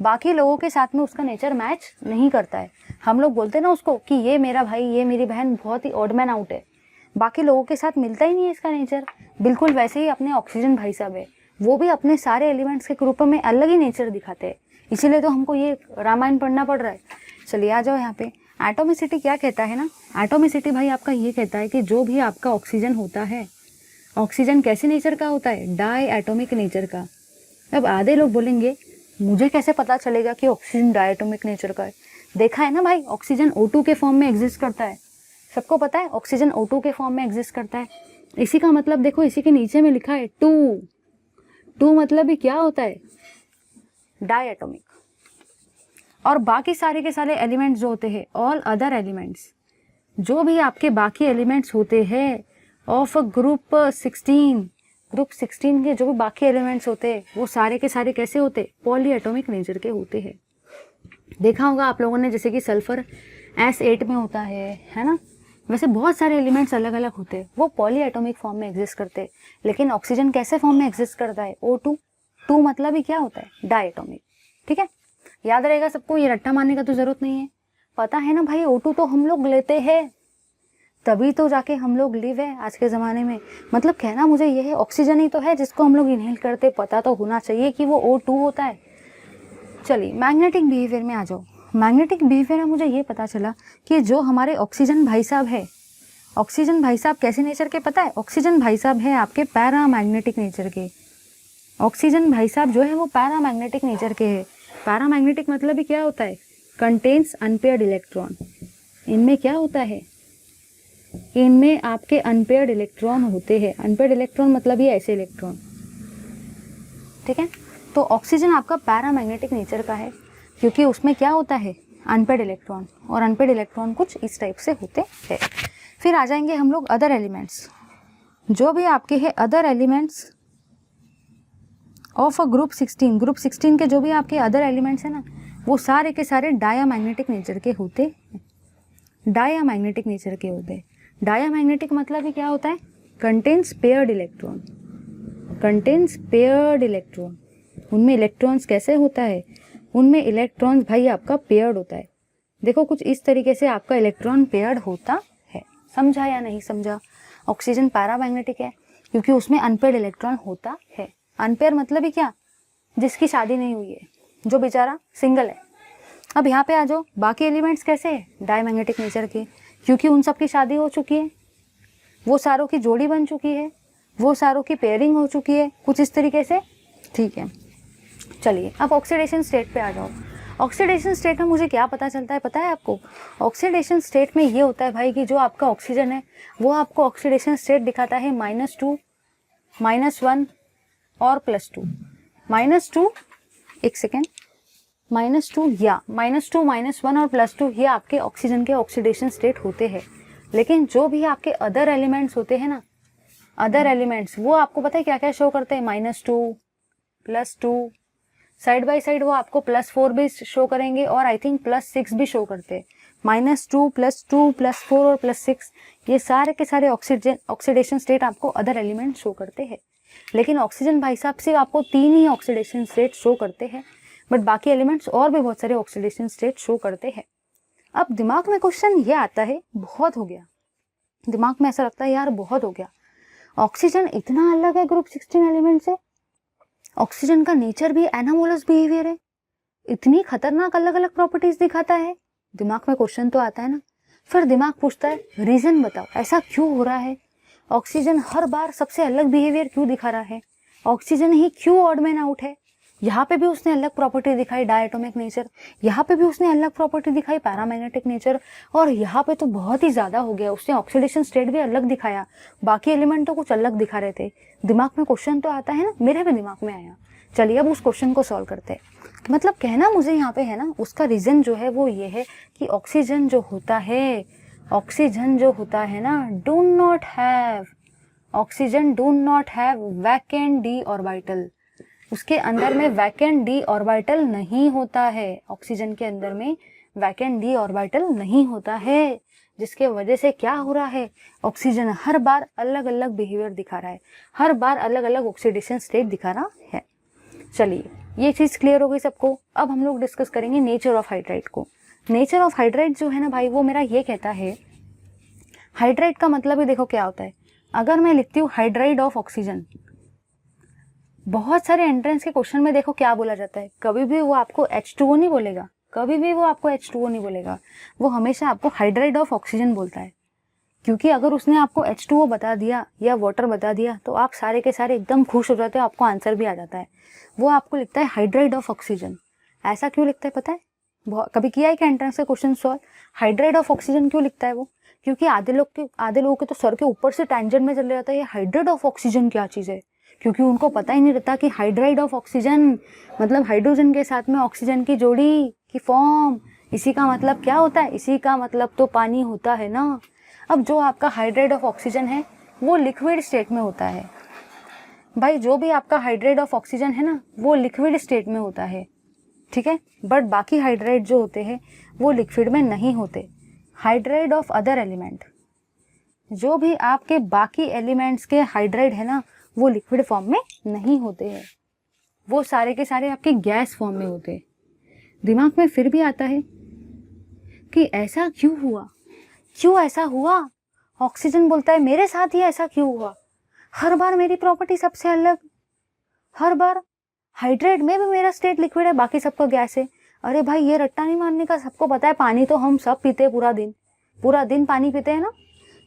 बाकी लोगों के साथ में उसका नेचर मैच नहीं करता है। हम लोग बोलते हैं ना उसको कि ये मेरा भाई, ये मेरी बहन बहुत ही ऑड मैन आउट है, बाकी लोगों के साथ मिलता ही नहीं है इसका नेचर। बिल्कुल वैसे ही अपने ऑक्सीजन भाई साहब है, वो भी अपने सारे एलिमेंट्स के ग्रुप में अलग ही नेचर दिखाते हैं, इसीलिए तो हमको ये रामायण पढ़ना पड़ रहा है। चलिए आ जाओ यहाँ पे। एटोमिसिटी क्या कहता है ना, एटोमिसिटी भाई आपका ये कहता है कि जो भी आपका ऑक्सीजन होता है, ऑक्सीजन कैसे नेचर का होता है, डाई एटोमिक नेचर का। अब आधे लोग बोलेंगे मुझे कैसे पता चलेगा कि ऑक्सीजन डाई एटोमिक नेचर का है। देखा है ना भाई, ऑक्सीजन O2 के फॉर्म में एग्जिस्ट करता है, सबको पता है ऑक्सीजन O2 के फॉर्म में एग्जिस्ट करता है। इसी का मतलब देखो, इसी के नीचे में लिखा है 2 मतलब भी क्या होता है, डाई एटोमिक। और बाकी सारे के सारे एलिमेंट्स जो होते हैं, ऑल अदर एलिमेंट्स, जो भी आपके बाकी एलिमेंट्स होते हैं ऑफ ग्रुप 16, ग्रुप 16 के जो भी बाकी एलिमेंट्स होते हैं, वो सारे के सारे कैसे होते हैं, पॉली एटोमिक नेचर के होते हैं। देखा होगा आप लोगों ने, जैसे कि सल्फर S8 में होता है ना, वैसे बहुत सारे एलिमेंट्स अलग अलग होते हैं, वो पॉली एटोमिक फॉर्म में एग्जिस्ट करते हैं। लेकिन ऑक्सीजन कैसे फॉर्म में एग्जिस्ट करता है, O2 मतलब ही क्या होता है, डाई एटोमिक, ठीक है। याद रहेगा सबको, ये रट्टा मारने का तो जरूरत नहीं है, पता है ना भाई। O2 तो हम लोग लेते हैं, तभी तो जाके हम लोग लिव है आज के ज़माने में। मतलब कहना मुझे ये है, ऑक्सीजन ही तो है जिसको हम लोग इनहेल करते, पता तो होना चाहिए कि वो O2 होता है। चलिए मैग्नेटिक बिहेवियर में आ जाओ। मैग्नेटिक बिहेवियर में मुझे ये पता चला कि जो हमारे ऑक्सीजन भाई साहब है, ऑक्सीजन भाई साहब कैसे नेचर के पता है? ऑक्सीजन भाई साहब है आपके पैरामैग्नेटिक नेचर के। ऑक्सीजन भाई साहब जो है वो पैरामैग्नेटिक नेचर के है। पैरामैग्नेटिक मतलब ही क्या होता है? Contains unpaired electron. इनमें क्या होता है? इनमें आपके अनपेयर्ड इलेक्ट्रॉन होते हैं। अनपेयर्ड इलेक्ट्रॉन मतलब ये ऐसे इलेक्ट्रॉन, ठीक है। तो ऑक्सीजन आपका पैरामैग्नेटिक नेचर का है क्योंकि उसमें क्या होता है? अनपेयर्ड इलेक्ट्रॉन, और अनपेयर्ड इलेक्ट्रॉन कुछ इस टाइप से होते हैं। फिर आ जाएंगे हम लोग अदर एलिमेंट्स। जो भी आपके हैं other elements of a group 16, group 16 के जो भी आपके अदर एलिमेंट्स हैं ना, वो सारे के सारे डायामैग्नेटिक नेचर के होते हैं। डायामैग्नेटिक नेचर के होते हैं। डायामैग्नेटिक मतलब ही क्या होता है? Contains paired electron. Contains paired electron. उनमें इलेक्ट्रॉन्स कैसे होता है? उनमें इलेक्ट्रॉन्स भाई आपका पेयर्ड होता है। देखो कुछ इस तरीके से आपका इलेक्ट्रॉन पेयर्ड होता है। समझा या नहीं समझा? ऑक्सीजन पैरामैग्नेटिक है क्योंकि उसमें अनपेयर्ड इलेक्ट्रॉन होता है। अनपेयर मतलब ही क्या? जिसकी शादी नहीं हुई है, जो बेचारा सिंगल है। अब यहाँ पे आ जाओ, बाकी एलिमेंट्स कैसे है? डायमैग्नेटिक नेचर के, क्योंकि उन सब की शादी हो चुकी है, वो सारों की जोड़ी बन चुकी है, वो सारों की पेयरिंग हो चुकी है, कुछ इस तरीके से, ठीक है। चलिए अब ऑक्सीडेशन स्टेट पे आ जाओ। ऑक्सीडेशन स्टेट में मुझे क्या पता चलता है पता है आपको? ऑक्सीडेशन स्टेट में ये होता है भाई कि जो आपका ऑक्सीजन है वो आपको ऑक्सीडेशन स्टेट दिखाता है -2, -1 और +2। -2, एक सेकेंड, -2 या -2, -1 और +2 ये आपके ऑक्सीजन के ऑक्सीडेशन स्टेट होते हैं। लेकिन जो भी आपके अदर एलिमेंट्स होते हैं ना, अदर एलिमेंट्स वो आपको पता है क्या क्या शो करते हैं? -2, +2, साइड बाय साइड वो आपको +4 भी शो करेंगे और आई थिंक +6 भी शो करते हैं। -2, +2, +4 और +6 ये सारे के सारे ऑक्सीडेशन स्टेट आपको अदर एलिमेंट शो करते हैं। लेकिन ऑक्सीजन भाई साहब सिर्फ आपको 3 ही ऑक्सीडेशन स्टेट शो करते हैं, बट बाकी एलिमेंट्स और भी बहुत सारे ऑक्सीडेशन स्टेट शो करते हैं। अब दिमाग में क्वेश्चन ये आता है, बहुत हो गया, दिमाग में ऐसा लगता है यार बहुत हो गया, ऑक्सीजन इतना अलग है ग्रुप 16 एलिमेंट से, ऑक्सीजन का नेचर भी एनामोलस बिहेवियर है, इतनी खतरनाक अलग अलग प्रॉपर्टीज दिखाता है। दिमाग में क्वेश्चन तो आता है ना। फिर दिमाग पूछता है रीजन बताओ, ऐसा क्यों हो रहा है? ऑक्सीजन हर बार सबसे अलग बिहेवियर क्यों दिखा रहा है? ऑक्सीजन ही क्यों ऑड मैन आउट है? यहाँ पे भी उसने अलग प्रॉपर्टी दिखाई डायटोमिक नेचर, यहाँ पे भी उसने अलग प्रॉपर्टी दिखाई पैरामैग्नेटिक नेचर, और यहाँ पे तो बहुत ही ज्यादा हो गया, उसने ऑक्सीडेशन स्टेट भी अलग दिखाया, बाकी एलिमेंट तो कुछ अलग दिखा रहे थे। दिमाग में क्वेश्चन तो आता है ना, मेरे भी दिमाग में आया। चलिए अब उस क्वेश्चन को सॉल्व करते हैं। मतलब कहना मुझे यहाँ पे है ना, उसका रीजन जो है वो ये है कि ऑक्सीजन जो होता है, ऑक्सीजन जो होता है ना, do not have, oxygen do not have vacant D orbital. उसके अंदर में वैकेंट डी ऑर्बिटल नहीं होता है, ऑक्सीजन के अंदर में वैकेंट डी ऑर्बिटल नहीं होता है, जिसके वजह से क्या हो रहा है, ऑक्सीजन हर बार अलग अलग बिहेवियर दिखा रहा है, हर बार अलग अलग ऑक्सीडेशन स्टेट दिखा रहा है। चलिए ये चीज क्लियर हो गई सबको। अब हम लोग डिस्कस करेंगे नेचर ऑफ हाइड्राइड को। नेचर ऑफ हाइड्राइड जो है ना भाई, वो मेरा ये कहता है, हाइड्राइड का मतलब ही देखो क्या होता है। अगर मैं लिखती हूँ हाइड्राइड ऑफ ऑक्सीजन, बहुत सारे एंट्रेंस के क्वेश्चन में देखो क्या बोला जाता है, कभी भी वो आपको H2O नहीं बोलेगा, कभी भी वो आपको H2O नहीं बोलेगा, वो हमेशा आपको हाइड्राइड ऑफ ऑक्सीजन बोलता है। क्योंकि अगर उसने आपको H2O बता दिया या वाटर बता दिया तो आप सारे के सारे एकदम खुश हो जाते हो, आपको आंसर भी आ जाता है। वो आपको लिखता है हाइड्राइड ऑफ ऑक्सीजन। ऐसा क्यों लिखता है पता है? कभी किया है क्या एंट्रेंस का question solve? Hydride of oxygen क्यों लिखता है वो? क्योंकि आधे लोगों के तो सर के ऊपर से टेंजेंट में चले जाता है, ये हाइड्राइड ऑफ ऑक्सीजन क्या चीज है, क्योंकि उनको पता ही नहीं रहता कि हाइड्राइड ऑफ ऑक्सीजन मतलब हाइड्रोजन के साथ में ऑक्सीजन की जोड़ी की फॉर्म, इसी का मतलब क्या होता है, इसी का मतलब तो पानी होता है ना। अब जो आपका हाइड्राइड ऑफ ऑक्सीजन है वो लिक्विड स्टेट में होता है भाई, जो भी आपका हाइड्राइड ऑफ ऑक्सीजन है ना वो लिक्विड स्टेट में होता है, ठीक है। बट बाकी हाइड्राइड जो होते हैं वो लिक्विड में नहीं होते। हाइड्राइड ऑफ अदर एलिमेंट, जो भी आपके बाकी एलिमेंट्स के हाइड्राइड है ना वो लिक्विड फॉर्म में नहीं होते हैं, वो सारे के सारे आपके गैस फॉर्म में होते हैं। दिमाग में फिर भी आता है कि ऐसा क्यों हुआ, क्यों ऐसा हुआ? ऑक्सीजन बोलता है मेरे साथ ही ऐसा क्यों हुआ, हर बार मेरी प्रॉपर्टी सबसे अलग, हर बार हाइड्रेट में भी मेरा स्टेट लिक्विड है, बाकी सबका गैस है। अरे भाई ये रट्टा नहीं मारने का, सबको पता है पानी तो हम सब पीते हैं, पूरा दिन पानी पीते हैं ना।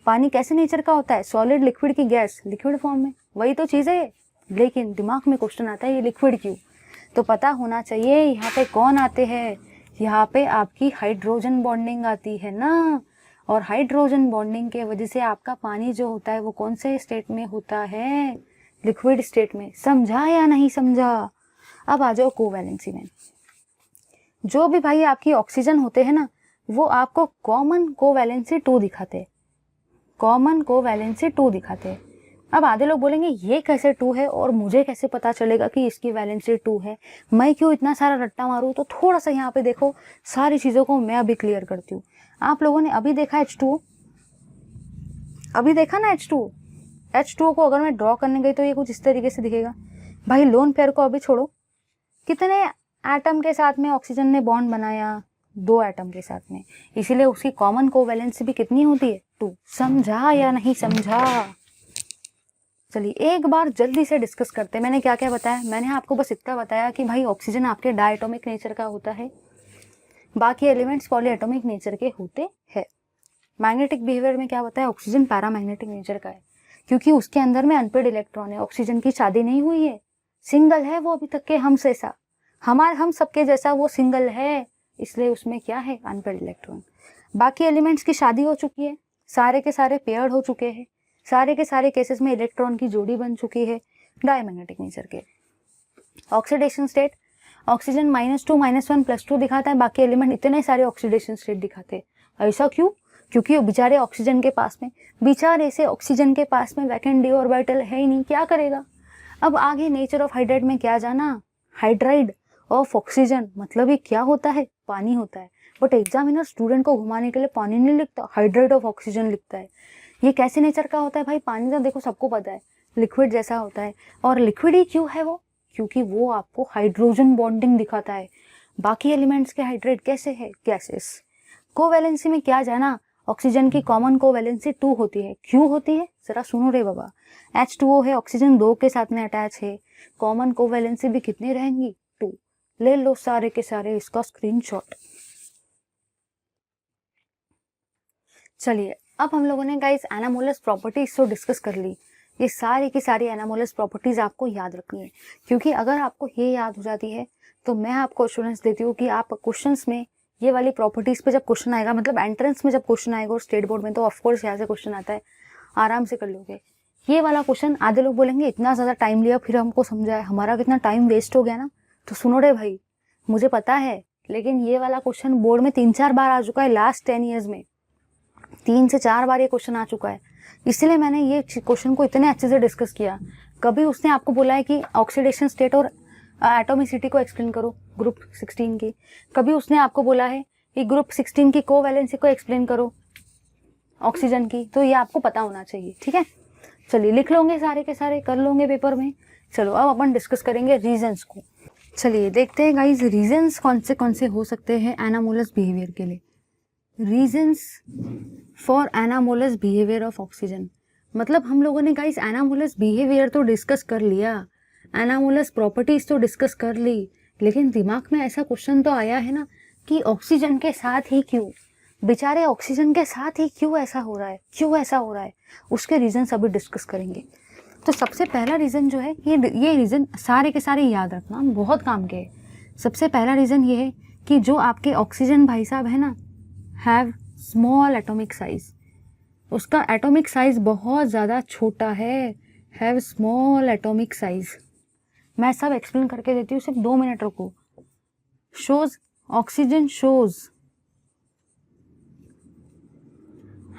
पानी कैसे नेचर का होता है, सॉलिड, लिक्विड की गैस, लिक्विड फॉर्म में, वही तो चीज़ है। लेकिन दिमाग में क्वेश्चन आता है ये लिक्विड क्यों, तो पता होना चाहिए यहाँ पे कौन आते हैं, यहाँ पे आपकी हाइड्रोजन बॉन्डिंग आती है ना। और हाइड्रोजन बॉन्डिंग के वजह से आपका पानी जो होता है वो कौन से स्टेट में होता है, लिक्विड स्टेट में। समझा या नहीं समझा? अब आ जाओ कोवैलेंसी में। जो भी भाई आपकी ऑक्सीजन होते हैं ना, वो आपको कॉमन कोवैलेंसी 2 दिखाते हैं, कॉमन कोवैलेंसी 2 दिखाते हैं। अब आधे लोग बोलेंगे ये कैसे 2 है और मुझे कैसे पता चलेगा कि इसकी वैलेंसी 2 है, मैं क्यों इतना सारा रट्टा मारूं? तो थोड़ा सा यहाँ पे देखो, सारी चीज़ों को मैं अभी क्लियर करती हूँ। आप लोगों ने अभी देखा H2O, अभी देखा ना H2O को अगर मैं ड्रॉ करने गई तो ये कुछ इस तरीके से दिखेगा। भाई लोन पेयर को अभी छोड़ो, कितने एटम के साथ में ऑक्सीजन ने बॉन्ड बनाया, 2 एटम के साथ में, इसीलिए उसकी कॉमन कोवैलेंसी भी कितनी होती है, 2। समझा या नहीं समझा? चलिए एक बार जल्दी से डिस्कस करते हैं। मैंने क्या क्या बताया? मैंने आपको बस इतना बताया कि भाई ऑक्सीजन आपके डायटोमिक नेचर का होता है, बाकी एलिमेंट्स पॉलीएटॉमिक नेचर के होते हैं। मैग्नेटिक बिहेवियर में क्या बताया, ऑक्सीजन पैरामैग्नेटिक नेचर का है, क्योंकि उसके अंदर में अनपेड इलेक्ट्रॉन है। ऑक्सीजन की शादी नहीं हुई है, सिंगल है वो अभी तक के हम जैसा, हम सबके जैसा वो सिंगल है, इसलिए उसमें क्या है, अनपेड इलेक्ट्रॉन। बाकी एलिमेंट्स की शादी हो चुकी है, सारे के सारे पेयर्ड हो चुके हैं, सारे के सारे केसेस में इलेक्ट्रॉन की जोड़ी बन चुकी है, डायमैग्नेटिक नेचर के। ऑक्सीडेशन स्टेट, ऑक्सीजन -2 -1 +2 दिखाता है, बाकी एलिमेंट इतने सारे ऑक्सीडेशन स्टेट दिखाते हैं। ऐसा क्यों? क्योंकि बेचारे ऑक्सीजन के पास में, बेचारे से ऑक्सीजन के पास में वैकेंट डी ऑर्बिटल है ही नहीं, क्या करेगा? अब आगे नेचर ऑफ हाइड्राइड में क्या जाना, हाइड्राइड ऑफ ऑक्सीजन मतलब ये क्या होता है, पानी होता है। बट एग्जामिनर स्टूडेंट को घुमाने के लिए पानी नहीं लिखता, हाइड्राइड ऑफ ऑक्सीजन लिखता है। ये कैसे नेचर का होता है भाई? पानी तो देखो सबको पता है लिक्विड जैसा होता है, और लिक्विड ही क्यों है वो? क्योंकि वो आपको हाइड्रोजन बॉन्डिंग दिखाता है। बाकी एलिमेंट्स के हाइड्रेट कैसे है, गैसेस। कोवैलेंसी में क्या जाना, ऑक्सीजन की कॉमन कोवैलेंसी 2 होती है। क्यों होती है जरा सुनो रे बाबा। H2O है, ऑक्सीजन 2 के साथ में अटैच है, कॉमन कोवैलेंसी भी कितनी रहेंगी, 2। ले लो सारे के सारे इसका स्क्रीनशॉट। चलिए अब हम लोगों ने गाइस एनामोलस प्रॉपर्टीज तो डिस्कस कर ली। ये सारी की सारी एनामोलस प्रॉपर्टीज आपको याद रखनी है, क्योंकि अगर आपको ये याद हो जाती है तो मैं आपको एश्योरेंस देती हूँ कि आप क्वेश्चंस में ये वाली प्रॉपर्टीज पे जब क्वेश्चन आएगा, मतलब एंट्रेंस में जब क्वेश्चन आएगा और स्टेट बोर्ड में, तो ऑफकोर्स यहाँ से क्वेश्चन आता है, आराम से कर लोगे ये वाला क्वेश्चन। आधे लोग बोलेंगे इतना ज़्यादा टाइम लिया फिर हमको समझाए, हमारा कितना टाइम वेस्ट हो गया ना। तो सुनो रे भाई, मुझे पता है, लेकिन ये वाला क्वेश्चन बोर्ड में 3-4 बार आ चुका है लास्ट 10 ईयर्स में, 3 से 4 बार ये क्वेश्चन आ चुका है, इसलिए मैंने ये क्वेश्चन को इतने अच्छे से डिस्कस किया। कभी उसने आपको बोला है कि ऑक्सीडेशन स्टेट और एटॉमिसिटी को एक्सप्लेन करो ग्रुप 16 की, कभी उसने आपको बोला है कि ग्रुप 16 की कोवैलेंसी को एक्सप्लेन करो ऑक्सीजन की, तो ये आपको पता होना चाहिए, ठीक है। चलिए लिख लोगे सारे के सारे, कर लोगे पेपर में। चलो अब अपन डिस्कस करेंगे रीजंस को। चलिए देखते हैं गाइज रीजंस कौन से हो सकते हैं एनामोलस बिहेवियर के लिए। Reasons for anomalous behaviour of oxygen, मतलब हम लोगों ने गाइस एनामोलस बिहेवियर तो डिस्कस कर लिया, एनामोलस प्रॉपर्टीज तो डिस्कस कर ली, लेकिन दिमाग में ऐसा क्वेश्चन तो आया है ना कि ऑक्सीजन के साथ ही क्यों, बेचारे ऑक्सीजन के साथ ही क्यों ऐसा हो रहा है, उसके रीजंस अभी डिस्कस करेंगे। तो सबसे पहला रीज़न जो है, ये रीज़न सारे के सारे याद रखना, बहुत काम के है। सबसे पहला रीज़न ये है कि जो आपके ऑक्सीजन भाई साहब है ना, हैव स्मॉल एटॉमिक साइज, उसका एटॉमिक साइज बहुत ज़्यादा छोटा है, हैव स्मॉल एटॉमिक साइज। मैं सब एक्सप्लेन करके देती हूँ, सिर्फ 2 मिनट रुको। Shows, oxygen shows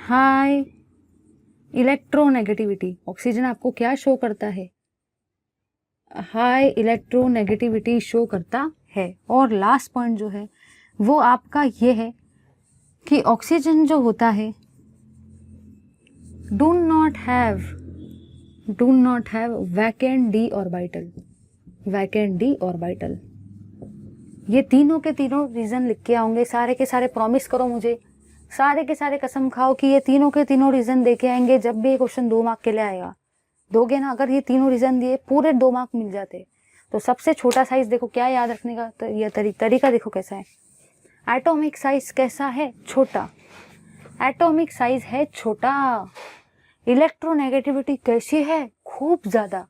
high electronegativity, oxygen आपको क्या शो करता है, हाई इलेक्ट्रोनेगेटिविटी शो करता है। और लास्ट पॉइंट जो है वो आपका ये है कि ऑक्सीजन जो होता है do not have vacant D orbital. ये तीनों के तीनों रीजन लिख के आओगे, सारे के सारे प्रॉमिस करो मुझे, सारे के सारे कसम खाओ कि ये तीनों के तीनों रीजन दे के आएंगे जब भी ये क्वेश्चन 2 मार्क के लिए आएगा। दोगे ना? अगर ये तीनों रीजन दिए पूरे 2 मार्क मिल जाते, तो सबसे छोटा साइज देखो क्या याद रखने का, तो यह तरीका देखो कैसा है। एटॉमिक साइज कैसा है? छोटा। एटॉमिक साइज है छोटा। इलेक्ट्रोनेगेटिविटी कैसी है? खूब ज़्यादा।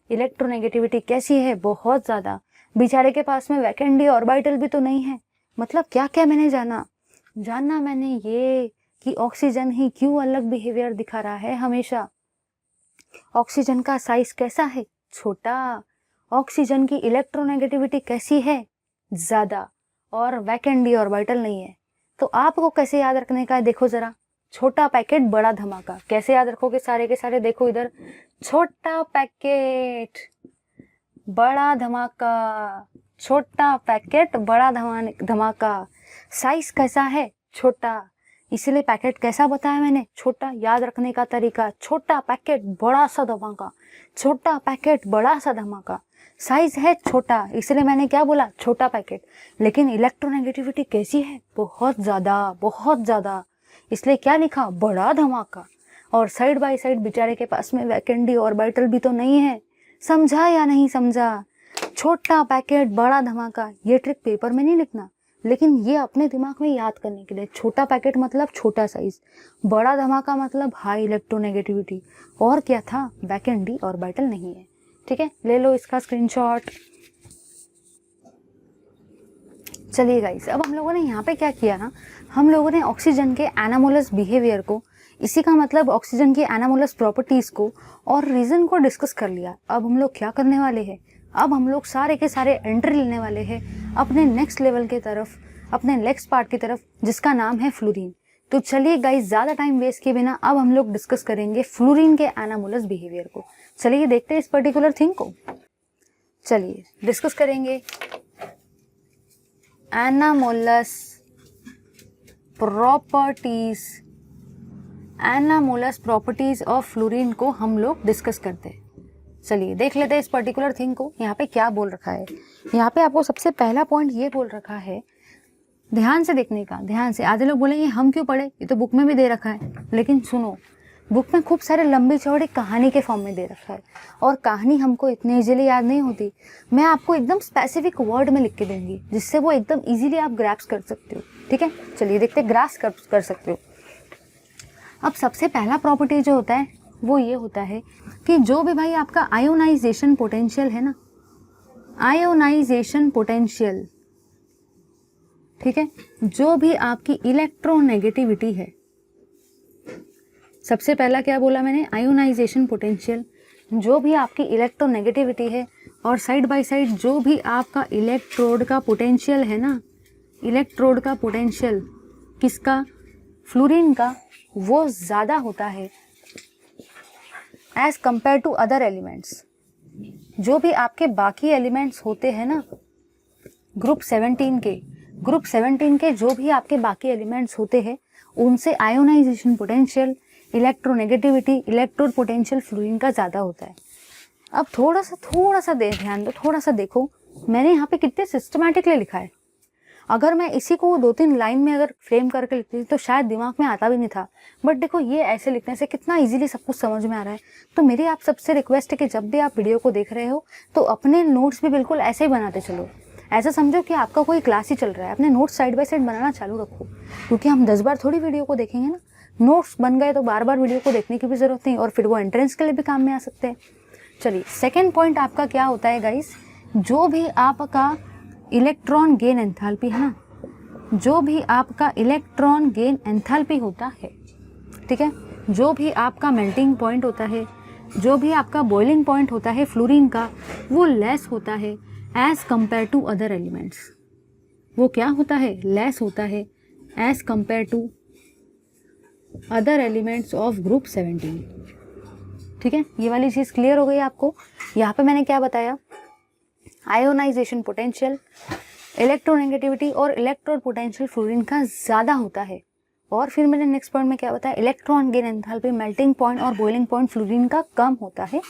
इलेक्ट्रोनेगेटिविटी कैसी है? बहुत ज़्यादा। बेचारे के पास में वैकेंट डी ऑर्बिटल भी तो नहीं है। मतलब क्या क्या मैंने जानना मैंने ये कि ऑक्सीजन ही क्यों अलग बिहेवियर दिखा रहा है हमेशा। ऑक्सीजन का साइज कैसा है? छोटा। ऑक्सीजन की इलेक्ट्रोनेगेटिविटी कैसी है? ज़्यादा। और वैकेंट डी ऑर्बिटल नहीं है। तो आपको कैसे याद रखने का है? देखो ज़रा, छोटा पैकेट बड़ा धमाका। कैसे याद रखोगे सारे के सारे? देखो इधर, छोटा पैकेट बड़ा धमाका, छोटा पैकेट बड़ा धमाका। साइज कैसा है? छोटा। इसलिए पैकेट कैसा बताया मैंने? छोटा। याद रखने का तरीका, छोटा पैकेट बड़ा सा धमाका, छोटा पैकेट बड़ा सा धमाका। साइज है छोटा, इसलिए मैंने क्या बोला? छोटा पैकेट। लेकिन इलेक्ट्रोनेगेटिविटी कैसी है? बहुत ज़्यादा, बहुत ज़्यादा। इसलिए क्या लिखा? बड़ा धमाका। और साइड बाय साइड बेचारे के पास में वैकेंट डी ऑर्बिटल भी तो नहीं है। समझा या नहीं समझा? छोटा पैकेट बड़ा धमाका। ये ट्रिक पेपर में नहीं लिखना, लेकिन ये अपने दिमाग में याद करने के लिए। छोटा पैकेट मतलब छोटा साइज, बड़ा धमाका मतलब हाई इलेक्ट्रोनेगेटिविटी। और क्या था? वैकेंट डी ऑर्बिटल नहीं है। ठीक है, ले लो इसका स्क्रीनशॉट। चलिए गाइस, अब हम लोगों ने यहाँ पे क्या किया ना, हम लोगों ने ऑक्सीजन के एनामोलस बिहेवियर को, इसी का मतलब ऑक्सीजन की एनामोलस प्रॉपर्टीज़ को और रीज़न को डिस्कस कर लिया। अब हम लोग क्या करने वाले हैं? अब हम लोग सारे के सारे एंट्री लेने वाले हैं अपने नेक्स्ट लेवल के तरफ, अपने नेक्स्ट पार्ट की तरफ, जिसका नाम है फ्लोरीन। तो चलिए गाइस, ज़्यादा टाइम वेस्ट किए बिना अब हम लोग डिस्कस करेंगे फ्लोरीन के एनामोलस बिहेवियर को। चलिए देखते हैं इस पर्टिकुलर थिंग को। चलिए डिस्कस करेंगे anomalous properties. Anomalous properties of fluorine को हम लोग डिस्कस करते हैं। चलिए देख लेते हैं इस पर्टिकुलर थिंग को। यहाँ पे क्या बोल रखा है? यहाँ पे आपको सबसे पहला पॉइंट ये बोल रखा है, ध्यान से देखने का, ध्यान से। आधे लोग बोलेंगे हम क्यों पढ़े, ये तो बुक में भी दे रखा है। लेकिन सुनो, बुक में खूब सारे लंबी चौड़ी कहानी के फॉर्म में दे रखा है, और कहानी हमको इतनी इजीली याद नहीं होती। मैं आपको एकदम स्पेसिफिक वर्ड में लिख के दूंगी, जिससे वो एकदम इजीली आप ग्रैस्प कर सकते हो। ठीक है, चलिए देखते हैं, ग्रैस्प कर सकते हो। अब सबसे पहला प्रॉपर्टी जो होता है वो ये होता है कि जो भी भाई आपका आयोनाइजेशन पोटेंशियल है ना, आयोनाइजेशन पोटेंशियल, ठीक है, जो भी आपकी इलेक्ट्रोनेगेटिविटी है, सबसे पहला क्या बोला मैंने? Ionization potential. जो भी आपकी इलेक्ट्रोनेगेटिविटी है और साइड बाय साइड जो भी आपका इलेक्ट्रोड का पोटेंशियल है ना, इलेक्ट्रोड का पोटेंशियल किसका? फ्लोरीन का, वो ज़्यादा होता है as compare to other elements. जो भी आपके बाकी एलिमेंट्स होते हैं ना, ग्रुप 17 के जो भी आपके बाकी एलिमेंट्स होते हैं, उनसे ionization potential, electronegativity, electrode potential fluorine का ज़्यादा होता है। अब थोड़ा सा ध्यान दो, थोड़ा सा देखो, मैंने यहाँ पे कितने सिस्टमैटिकली लिखा है। अगर मैं इसी को 2-3 लाइन में अगर फ्रेम करके लिखती तो शायद दिमाग में आता भी नहीं था। बट देखो, ये ऐसे लिखने से कितना इजीली सब कुछ समझ में आ रहा है। तो मेरी आप सबसे रिक्वेस्ट है कि जब भी आप वीडियो को देख रहे हो तो अपने नोट्स भी बिल्कुल ऐसे ही बनाते चलो। ऐसा समझो कि आपका कोई क्लास ही चल रहा है। अपने नोट्स साइड बाय साइड बनाना चालू रखो, क्योंकि हम 10 बार थोड़ी वीडियो को देखेंगे ना। नोट्स बन गए तो बार बार वीडियो को देखने की भी ज़रूरत नहीं, और फिर वो एंट्रेंस के लिए भी काम में आ सकते हैं। चलिए, सेकेंड पॉइंट आपका क्या होता है गाइस? जो भी आपका इलेक्ट्रॉन गेन एंथैल्पी है ना, जो भी आपका इलेक्ट्रॉन गेन एंथैल्पी होता है, ठीक है, जो भी आपका मेल्टिंग पॉइंट होता है, जो भी आपका बॉइलिंग पॉइंट होता है फ्लोरीन का, वो लेस होता है as compare to other elements. वो क्या होता है? लेस होता है as compare to other elements of group 17। ठीक है, ये वाली चीज़ क्लियर हो गई आपको? यहाँ पे मैंने क्या बताया? आयोनाइजेशन पोटेंशियल, इलेक्ट्रोनेगेटिविटी और इलेक्ट्रोड पोटेंशियल फ्लोरीन का ज़्यादा होता है। और फिर मैंने नेक्स्ट पॉइंट में क्या बताया? Electron gain enthalpy, melting point और बॉइलिंग पॉइंट फ्लोरीन का कम होता है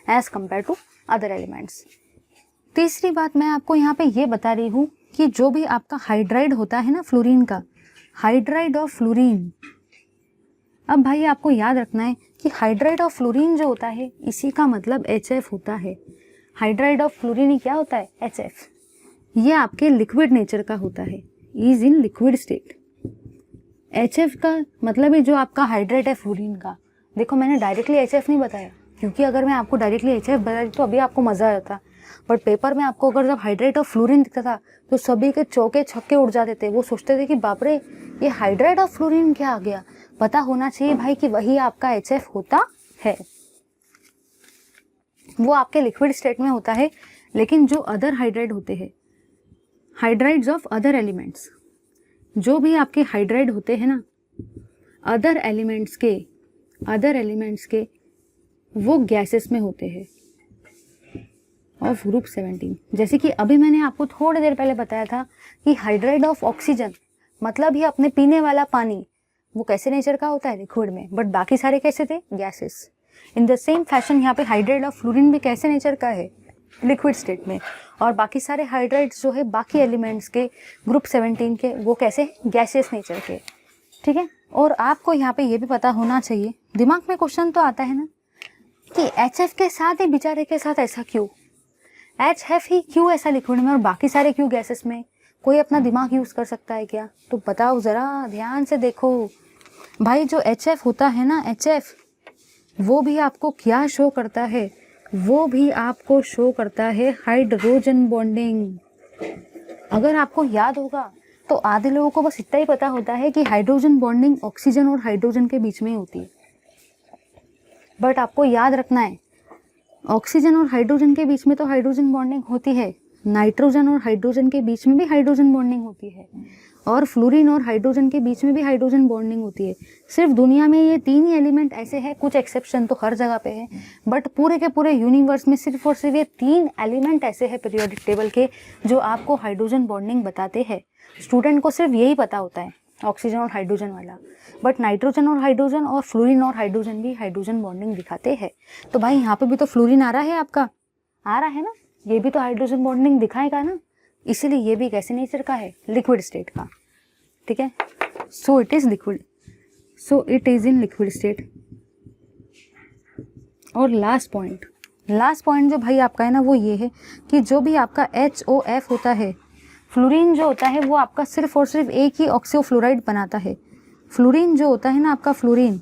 as compare to other elements. तीसरी बात मैं आपको यहाँ पे ये बता रही हूँ कि जो भी आपका हाइड्राइड होता है ना फ्लोरीन का, हाइड्राइड ऑफ फ्लोरीन, अब भाई आपको याद रखना है कि हाइड्राइड ऑफ फ्लोरीन जो होता है, इसी का मतलब HF होता है। हाइड्राइड ऑफ फ्लोरीन क्या होता है, HF। ये आपके लिक्विड नेचर का होता है, is in liquid state. HF का मतलब है जो आपका हाइड्रेट है फ्लोरीन का। देखो मैंने डायरेक्टली HF नहीं बताया, क्योंकि अगर मैं आपको डायरेक्टली HF बताती तो अभी आपको मज़ा आ जाता, बट पेपर में आपको अगर जब हाइड्रेट ऑफ फ्लोरीन दिखता था तो सभी के चौके छक्के उड़ जाते थे। वो सोचते थे कि बाप रे ये हाइड्रेट ऑफ फ्लोरीन क्या आ गया। पता होना चाहिए भाई कि वही आपका HF होता है। वो आपके लिक्विड स्टेट में होता है। लेकिन जो अदर हाइड्राइड होते हैं, हाइड्राइड्स ऑफ अदर एलिमेंट्स, जो भी आपके हाइड्राइड होते हैं ना अदर एलिमेंट्स के वो गैसेस में होते हैं ऑफ ग्रुप 17। जैसे कि अभी मैंने आपको थोड़ी देर पहले बताया था कि हाइड्राइड ऑफ ऑक्सीजन मतलब ही अपने पीने वाला पानी, वो कैसे नेचर का होता है, लिक्विड में, बट बाकी सारे कैसे थे, gases. In the same fashion यहाँ पे हाइड्राइड ऑफ फ्लोरीन भी कैसे नेचर का है, लिक्विड स्टेट में, और बाकी सारे हाइड्राइड्स जो है बाकी एलिमेंट्स के ग्रुप 17 के वो कैसे, गैसियस नेचर के। ठीक है। और आपको यहाँ पे ये भी पता होना चाहिए, दिमाग में क्वेश्चन तो आता है ना कि HF के साथ ही बेचारे के साथ ऐसा क्यों, HF ही क्यों ऐसा लिक्विड में और बाकी सारे क्यों गैसेस में। कोई अपना दिमाग यूज कर सकता है क्या, तो बताओ जरा, ध्यान से देखो भाई। जो HF होता है ना, HF वो भी आपको क्या शो करता है, वो भी आपको शो करता है हाइड्रोजन बॉन्डिंग। अगर आपको याद होगा तो आधे लोगों को बस इतना ही पता होता है कि हाइड्रोजन बॉन्डिंग ऑक्सीजन और हाइड्रोजन के बीच में ही होती है, बट आपको याद रखना है ऑक्सीजन और हाइड्रोजन के बीच में तो हाइड्रोजन बॉन्डिंग होती है, नाइट्रोजन और हाइड्रोजन के बीच में भी हाइड्रोजन बॉन्डिंग होती है, और फ्लोरीन और हाइड्रोजन के बीच में भी हाइड्रोजन बॉन्डिंग होती है। सिर्फ दुनिया में ये 3 ही एलिमेंट ऐसे हैं, कुछ एक्सेप्शन तो हर जगह पे है, बट पूरे के पूरे यूनिवर्स में सिर्फ और सिर्फ ये 3 एलिमेंट ऐसे हैं पीरियोडिक टेबल के जो आपको हाइड्रोजन बॉन्डिंग बताते हैं। स्टूडेंट को सिर्फ यही पता होता है, ऑक्सीजन और हाइड्रोजन वाला, बट नाइट्रोजन और हाइड्रोजन और फ्लोरीन और हाइड्रोजन भी हाइड्रोजन बॉन्डिंग दिखाते हैं। तो भाई यहाँ पे भी तो फ्लोरीन आ रहा है, आपका आ रहा है ना, ये भी तो हाइड्रोजन बॉन्डिंग दिखाएगा ना, इसीलिए ये भी कैसे नेचर का है, लिक्विड स्टेट का। ठीक है। So it is liquid, so it is in liquid state. और लास्ट पॉइंट जो भाई आपका है ना वो ये है कि जो भी आपका HOF होता है, फ्लोरीन जो होता है वो आपका सिर्फ और सिर्फ एक ही ऑक्सीफ्लोराइड बनाता है। फ्लोरीन जो होता है ना आपका, fluorine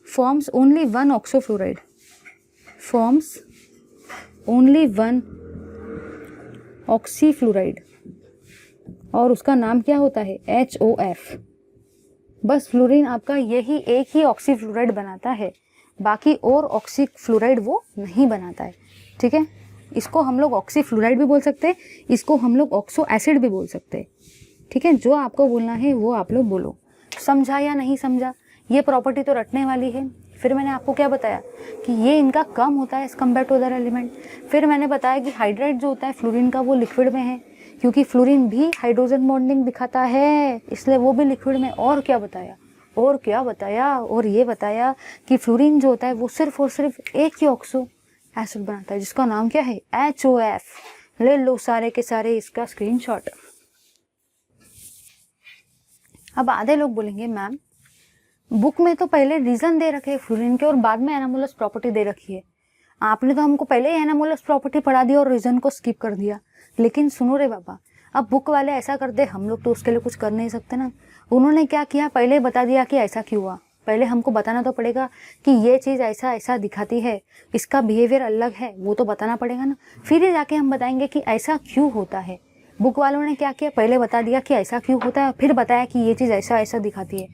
forms only 1 oxyfluoride, forms only 1 oxyfluoride, और उसका नाम क्या होता है, HOF। बस फ्लोरीन आपका यही एक ही ऑक्सीफ्लोराइड बनाता है, बाकी और ऑक्सीफ्लोराइड वो नहीं बनाता है। ठीक है। इसको हम लोग ऑक्सीफ्लोराइड भी बोल सकते हैं, इसको हम लोग ऑक्सो एसिड भी बोल सकते हैं। ठीक है। जो आपको बोलना है वो आप लोग बोलो। समझा या नहीं समझा, ये प्रॉपर्टी तो रटने वाली है। फिर मैंने आपको क्या बताया कि ये इनका कम होता है as compare to other element. फिर मैंने बताया कि हाइड्राइड जो होता है फ्लोरीन का वो लिक्विड में है, क्योंकि फ्लोरीन भी हाइड्रोजन बॉन्डिंग दिखाता है, इसलिए वो भी लिक्विड में। और क्या बताया, और ये बताया कि फ्लोरीन जो होता है वो सिर्फ और सिर्फ एक ही ऑक्सो एसिड बनाता है, जिसका नाम क्या है, HOF। ले लो सारे के सारे इसका स्क्रीनशॉट। अब आधे लोग बोलेंगे मैम बुक में तो पहले रीजन दे रखे हैं फ्लोरीन के और बाद में एनामोलस प्रॉपर्टी दे रखी है, आपने तो हमको पहले ही एनामोलस प्रॉपर्टी पढ़ा दी और रीजन को स्किप कर दिया। लेकिन सुनो रे बाबा, अब बुक वाले ऐसा करते, हम लोग तो उसके लिए कुछ कर नहीं सकते ना। उन्होंने क्या किया, पहले बता दिया कि ऐसा क्यों हुआ। पहले हमको बताना तो पड़ेगा कि ये चीज़ ऐसा ऐसा दिखाती है, इसका बिहेवियर अलग है, वो तो बताना पड़ेगा ना। फिर ही जाके हम बताएंगे कि ऐसा क्यों होता है। बुक वालों ने क्या किया, पहले बता दिया कि ऐसा क्यों होता है, फिर बताया कि ये चीज़ ऐसा ऐसा दिखाती है।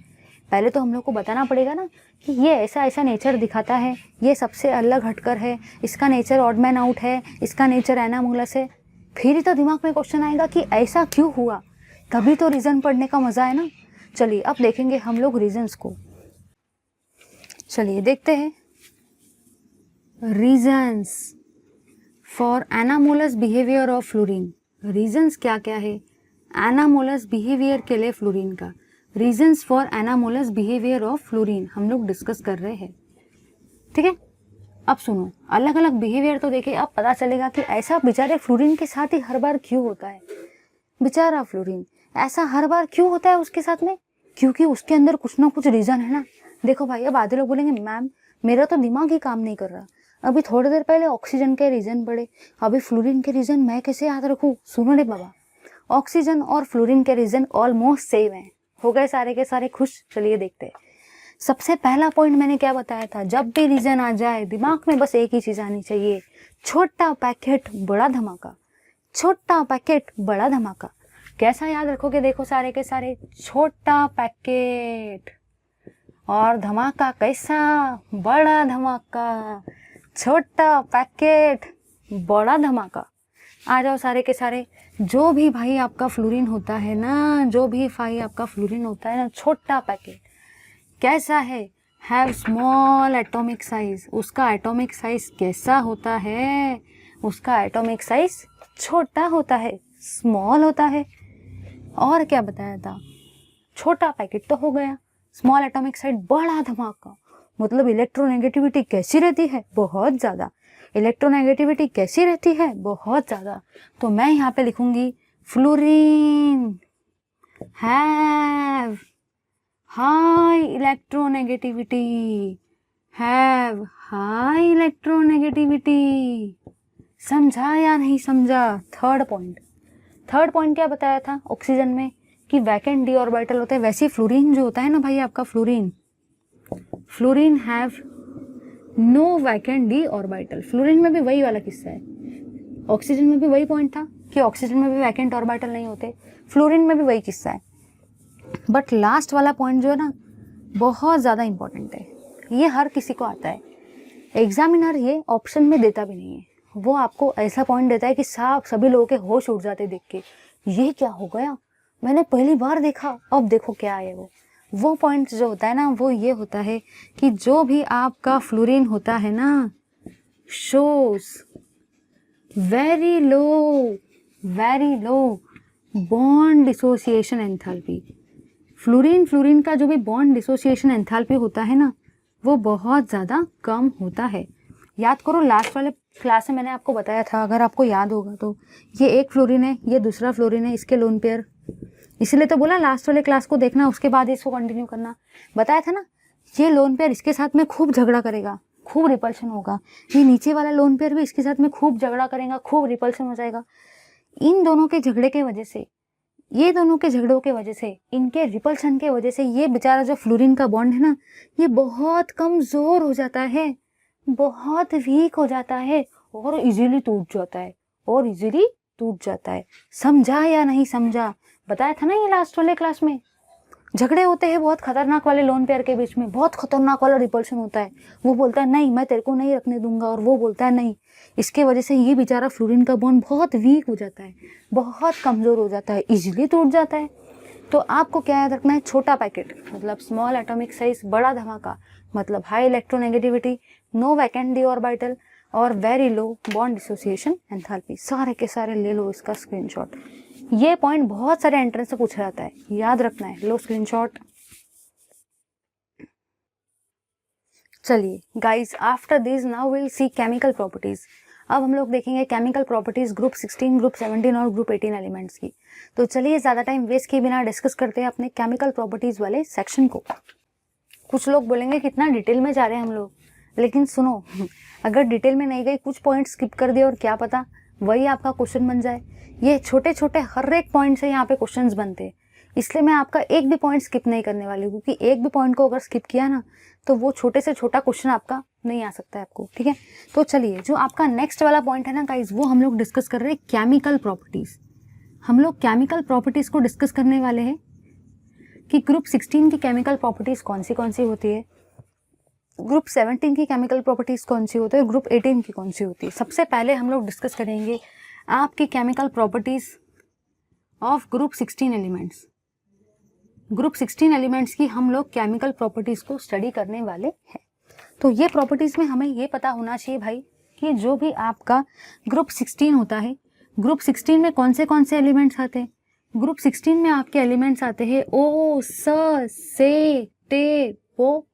पहले तो हम लोग को बताना पड़ेगा ना कि ये ऐसा ऐसा नेचर दिखाता है, ये सबसे अलग हटकर है, इसका नेचर ऑड मैन आउट है, इसका नेचर एनामोलस है। फिर ही तो दिमाग में क्वेश्चन आएगा कि ऐसा क्यों हुआ, तभी तो रीज़न पढ़ने का मज़ा है ना। चलिए अब देखेंगे हम लोग रीजंस को। चलिए देखते हैं reasons for anomalous behaviour of fluorine. Reasons क्या क्या है एनामोलस बिहेवियर के लिए फ्लोरीन का। Reasons for anomalous behaviour of fluorine हम लोग डिस्कस कर रहे हैं। ठीक है। अब सुनो, अलग अलग बिहेवियर तो देखिए, अब पता चलेगा कि ऐसा बेचारे फ्लोरीन के साथ ही हर बार क्यों होता है। बेचारा फ्लोरीन ऐसा हर बार क्यों होता है उसके साथ में, क्योंकि उसके अंदर कुछ ना कुछ रीजन है ना। देखो भाई, अब आधे लोग बोलेंगे मैम मेरा तो दिमाग ही काम नहीं कर रहा, अभी थोड़ी देर पहले ऑक्सीजन के रीजन पढ़े, अभी फ्लोरीन के रीजन मैं कैसे याद रखूँ? सुनो रे बाबा, ऑक्सीजन और फ्लोरीन के रीजन ऑलमोस्ट सेम है। हो गए सारे के सारे खुश? चलिए देखते हैं। सबसे पहला पॉइंट मैंने क्या बताया था, जब भी रीजन आ जाए दिमाग में बस एक ही चीज आनी चाहिए, छोटा पैकेट बड़ा धमाका, छोटा पैकेट बड़ा धमाका। कैसा याद रखोगे? देखो सारे के सारे, छोटा पैकेट और धमाका कैसा? बड़ा धमाका। छोटा पैकेट बड़ा धमाका। आ जाओ सारे के सारे, जो भी भाई आपका फ्लोरीन होता है ना, जो भी भाई आपका फ्लोरीन होता है ना, छोटा पैकेट कैसा है? Have small atomic size. उसका एटॉमिक साइज कैसा होता है? उसका एटॉमिक साइज छोटा होता है, स्मॉल होता है। और क्या बताया था? छोटा पैकेट तो हो गया, स्मॉल एटॉमिक साइज बड़ा धमाका, मतलब इलेक्ट्रोनेगेटिविटी कैसी रहती है? बहुत ज़्यादा। इलेक्ट्रोनेगेटिविटी कैसी रहती है? बहुत ज़्यादा। तो मैं यहाँ पे लिखूंगी fluorine have high electronegativity, have high electronegativity. समझा या नहीं समझा? थर्ड पॉइंट क्या बताया था ऑक्सीजन में कि वैकेंट डी ऑर्बिटल होते हैं, वैसे फ्लोरीन जो होता है ना भाई आपका fluorine have no vacant D orbital. Fluorine में भी वही वाला किस्सा है, ऑक्सीजन में भी वही पॉइंट था कि ऑक्सीजन में भी वैकेंट ऑर्बिटल नहीं होते, फ्लोरीन में भी वही किस्सा है। बट लास्ट वाला पॉइंट जो है ना, बहुत ज़्यादा इंपॉर्टेंट है, ये हर किसी को आता है, एग्जामिनर ये ऑप्शन में देता भी नहीं है, वो आपको ऐसा पॉइंट देता है कि साहब सभी लोगों के होश उड़ जाते देख के, ये क्या हो गया, मैंने पहली बार देखा, अब देखो क्या है वो पॉइंट जो होता है ना, वो ये होता है कि जो भी आपका फ्लोरीन होता है ना, shows very low bond dissociation enthalpy. Fluorine का जो भी बॉन्ड डिसोसिएशन एंथैल्पी होता है ना, वो बहुत ज़्यादा कम होता है। याद करो लास्ट वाले क्लास में मैंने आपको बताया था, अगर आपको याद होगा तो, ये एक फ्लोरीन है, ये दूसरा फ्लोरीन है, इसके लोन पेयर, इसलिए तो बोला लास्ट वाले क्लास को देखना, उसके बाद इसको कंटिन्यू करना। बताया था ना, ये लोन पेयर इसके साथ में खूब झगड़ा करेगा, खूब रिपल्शन होगा, ये नीचे वाला लोन पेयर भी इसके साथ में खूब झगड़ा करेगा, खूब रिपल्शन हो जाएगा। इन दोनों के झगड़े के वजह से, ये दोनों के झगड़ों के वजह से, इनके रिपल्शन के वजह से ये बेचारा जो फ्लोरीन का बॉन्ड है ना, ये बहुत कमजोर हो जाता है, बहुत वीक हो जाता है और इजीली टूट जाता है। समझा या नहीं समझा? बताया था ना ये लास्ट वाले क्लास में, झगड़े होते हैं बहुत खतरनाक वाले लोन पेयर के बीच में, बहुत खतरनाक वाला रिपल्शन होता है, वो बोलता है नहीं मैं तेरे को नहीं रखने दूंगा, और वो बोलता है नहीं। इसके वजह से ये बेचारा फ्लोरीन का बॉन्ड बहुत वीक हो जाता है, बहुत कमजोर हो जाता है, इजीली टूट जाता है। तो आपको क्या याद रखना है? छोटा पैकेट मतलब स्मॉल एटॉमिक साइज, बड़ा धमाका मतलब high electronegativity, no vacant D orbital और very low bond dissociation enthalpy. सारे के सारे ले लो इसका स्क्रीनशॉट, ये पॉइंट बहुत सारे एंट्रेंस से पूछा जाता है, याद रखना है, लो स्क्रीनशॉट। चलिए guys, after this now will see chemical properties. अब हम लोग देखेंगे केमिकल प्रॉपर्टीज ग्रुप 16, ग्रुप 17 और ग्रुप 18 एलिमेंट्स की। तो चलिए ज़्यादा टाइम वेस्ट किए बिना डिस्कस करते हैं अपने केमिकल प्रॉपर्टीज वाले सेक्शन को। कुछ लोग बोलेंगे कितना डिटेल में जा रहे हैं हम लोग, लेकिन सुनो, अगर डिटेल में नहीं गई, कुछ पॉइंट स्किप कर दिए और क्या पता वही आपका क्वेश्चन बन जाए। ये छोटे छोटे हर एक पॉइंट से यहाँ पे क्वेश्चंस बनते हैं, इसलिए मैं आपका एक भी पॉइंट स्किप नहीं करने वाली हूँ, क्योंकि एक भी पॉइंट को अगर स्किप किया ना तो वो छोटे से छोटा क्वेश्चन आपका नहीं आ सकता है आपको, ठीक है। तो चलिए, जो आपका नेक्स्ट वाला पॉइंट है ना गाइज, वो हम लोग डिस्कस कर रहे हैं केमिकल प्रॉपर्टीज। हम लोग केमिकल प्रॉपर्टीज को डिस्कस करने वाले हैं कि ग्रुप 16 की केमिकल प्रॉपर्टीज कौन सी होती है, ग्रुप 17 की केमिकल प्रॉपर्टीज कौन सी होती है, ग्रुप 18 की कौन सी होती है। सबसे पहले हम लोग डिस्कस करेंगे आपकी chemical properties of group 16 elements. Group 16 elements की हम लोग केमिकल प्रॉपर्टीज को स्टडी करने वाले हैं। तो ये प्रॉपर्टीज में हमें ये पता होना चाहिए भाई कि जो भी आपका ग्रुप 16 होता है, ग्रुप 16 में कौन से एलिमेंट्स आते हैं। ग्रुप 16 में आपके एलिमेंट्स आते हैं ओ, स, से, ते, पो।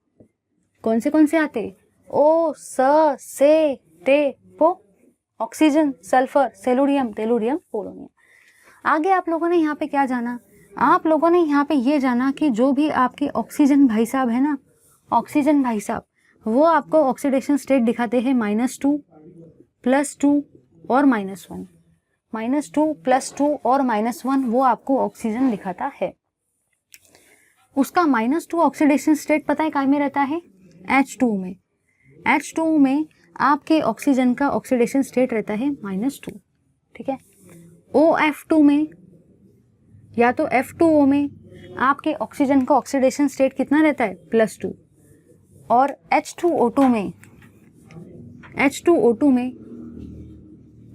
कौन से आते? ओ, स, से, ते, पो। Oxygen, sulphur, selenium, tellurium, polonium. आगे आप लोगों ने यहाँ पे क्या जाना? आप लोगों ने यहाँ पे ये जाना कि जो भी आपके ऑक्सीजन भाई साहब है ना, ऑक्सीजन भाई साहब, वो आपको ऑक्सीडेशन स्टेट दिखाते हैं -2, +2 और -1। -2, +2 और -1 वो आपको ऑक्सीजन दिखाता है। उसका -2 ऑक्सीडेशन स्टेट पता है काय में रहता है? H2 में। H2 में आपके ऑक्सीजन का ऑक्सीडेशन स्टेट रहता है -2, ठीक है। OF2 में या तो F2O में आपके ऑक्सीजन का ऑक्सीडेशन स्टेट कितना रहता है? +2। और H2O2 में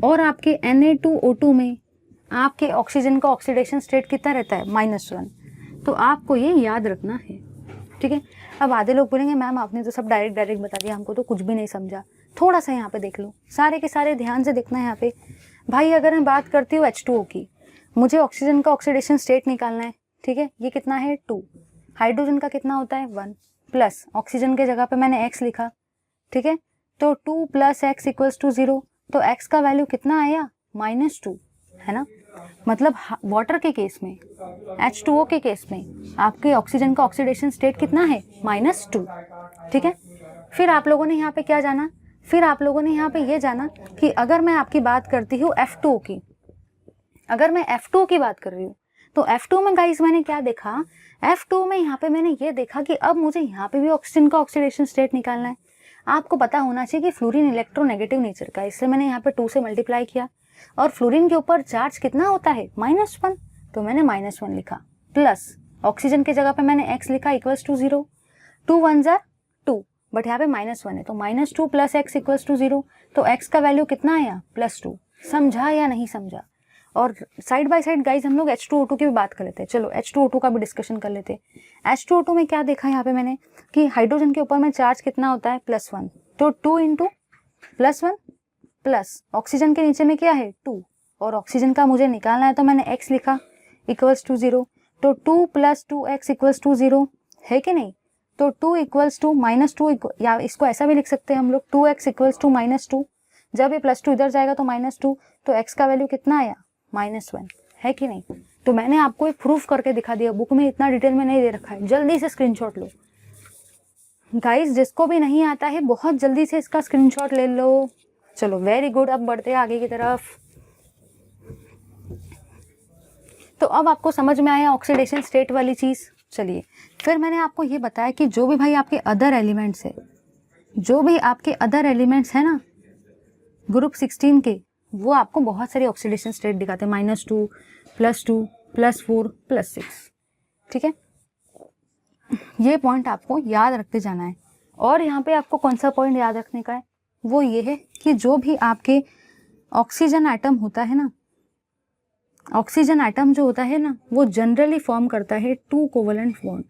और आपके Na2O2 में आपके ऑक्सीजन का ऑक्सीडेशन स्टेट कितना रहता है? -1। तो आपको ये याद रखना है, ठीक है। अब आधे लोग बोलेंगे मैम आपने तो सब डायरेक्ट बता दिया, हमको तो कुछ भी नहीं समझा। थोड़ा सा यहाँ पे देख लो, सारे के सारे ध्यान से देखना है यहाँ पे। भाई अगर मैं बात करती हूँ H2O की, मुझे ऑक्सीजन का ऑक्सीडेशन स्टेट निकालना है, ठीक है। ये कितना है? 2। हाइड्रोजन का कितना होता है? 1 प्लस ऑक्सीजन के जगह पे मैंने x लिखा, ठीक है। तो 2 + x = 0। तो x का वैल्यू कितना आया? -2, है ना। मतलब वाटर के केस में, H2O के केस में आपके ऑक्सीजन का ऑक्सीडेशन स्टेट कितना है? -2, ठीक है। फिर आप लोगों ने यहाँ पे क्या जाना? फिर आप लोगों ने यहाँ पे ये जाना कि अगर मैं आपकी बात करती हूँ F2O की, अगर मैं F2O की बात कर रही हूँ तो F2O में गाइस मैंने क्या देखा? F2O में यहाँ पे मैंने ये देखा कि अब मुझे यहाँ पे भी ऑक्सीजन का ऑक्सीडेशन स्टेट निकालना है। आपको पता होना चाहिए कि फ्लोरीन इलेक्ट्रोनेगेटिव नेचर का, इसलिए मैंने यहाँ पे 2 से मल्टीप्लाई किया। और फ्लोरीन के ऊपर चार्ज कितना होता है? -1, तो मैंने -1 लिखा। प्लस ऑक्सीजन की जगह पे मैंने x लिखा = 0। 2 1 = 2, बट यहाँ पे -1 है, तो -2 + x = 0। तो x का वैल्यू कितना आया? +2। समझा या नहीं समझा? और साइड बाय साइड गाइज हम लोग H2O2 की भी बात कर लेते हैं। चलो H2O2 का भी डिस्कशन कर लेते हैं। H2O2 में क्या देखा यहाँ पे मैंने कि हाइड्रोजन के ऊपर में चार्ज कितना होता है? +1। तो 2 × +1 प्लस ऑक्सीजन के नीचे में क्या है? 2, और ऑक्सीजन का मुझे निकालना है तो मैंने x लिखा = 0। तो 2 + 2x = 0 है कि नहीं। तो 2 = -2, या इसको ऐसा भी लिख सकते हैं हम लोग 2x = -2। जब ये +2 इधर जाएगा तो -2, तो x का वैल्यू कितना आया? -1, है कि नहीं। तो मैंने आपको एक प्रूफ करके दिखा दिया, बुक में इतना डिटेल में नहीं दे रखा है। जल्दी से स्क्रीनशॉट लो गाइस, जिसको भी नहीं आता है बहुत जल्दी से इसका स्क्रीनशॉट ले लो। चलो वेरी गुड, अब बढ़ते हैं आगे की तरफ। तो अब आपको समझ में आया ऑक्सीडेशन स्टेट वाली चीज। चलिए फिर मैंने आपको ये बताया कि जो भी भाई आपके अदर एलिमेंट्स है, जो भी आपके अदर एलिमेंट्स है ना ग्रुप 16 के, वो आपको बहुत सारे ऑक्सीडेशन स्टेट दिखाते हैं, -2, +2, +4, +6, ठीक है। ये पॉइंट आपको याद रखते जाना है। और यहाँ पे आपको कौन सा पॉइंट याद रखने का है? वो ये है कि जो भी आपके ऑक्सीजन एटम होता है ना, ऑक्सीजन एटम जो होता है ना, वो जनरली फॉर्म करता है 2 कोवलेंट बॉन्ड।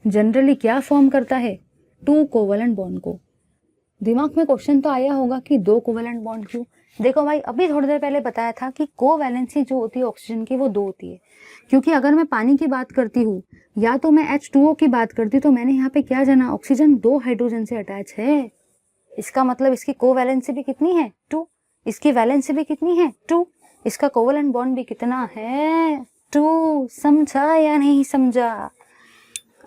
जनरली क्या फॉर्म करता है? 2 कोवलेंट बॉन्ड को। दिमाग में क्वेश्चन तो आया होगा कि 2 कोवलेंट बॉन्ड क्यों? देखो भाई, अभी थोड़ी देर पहले बताया था कि कोवैलेंसी जो होती है ऑक्सीजन की वो 2 होती है। क्योंकि अगर मैं पानी की बात करती हूँ या तो मैं H2O की बात करती हूँ, तो मैंने यहाँ पे क्या जाना? ऑक्सीजन 2 हाइड्रोजन से अटैच है। इसका मतलब इसकी कोवैलेंसी भी कितनी है? 2। इसकी वैलेंसी भी कितनी है? 2। इसका कोवलेंट बॉन्ड भी कितना है? 2। समझा या नहीं समझा?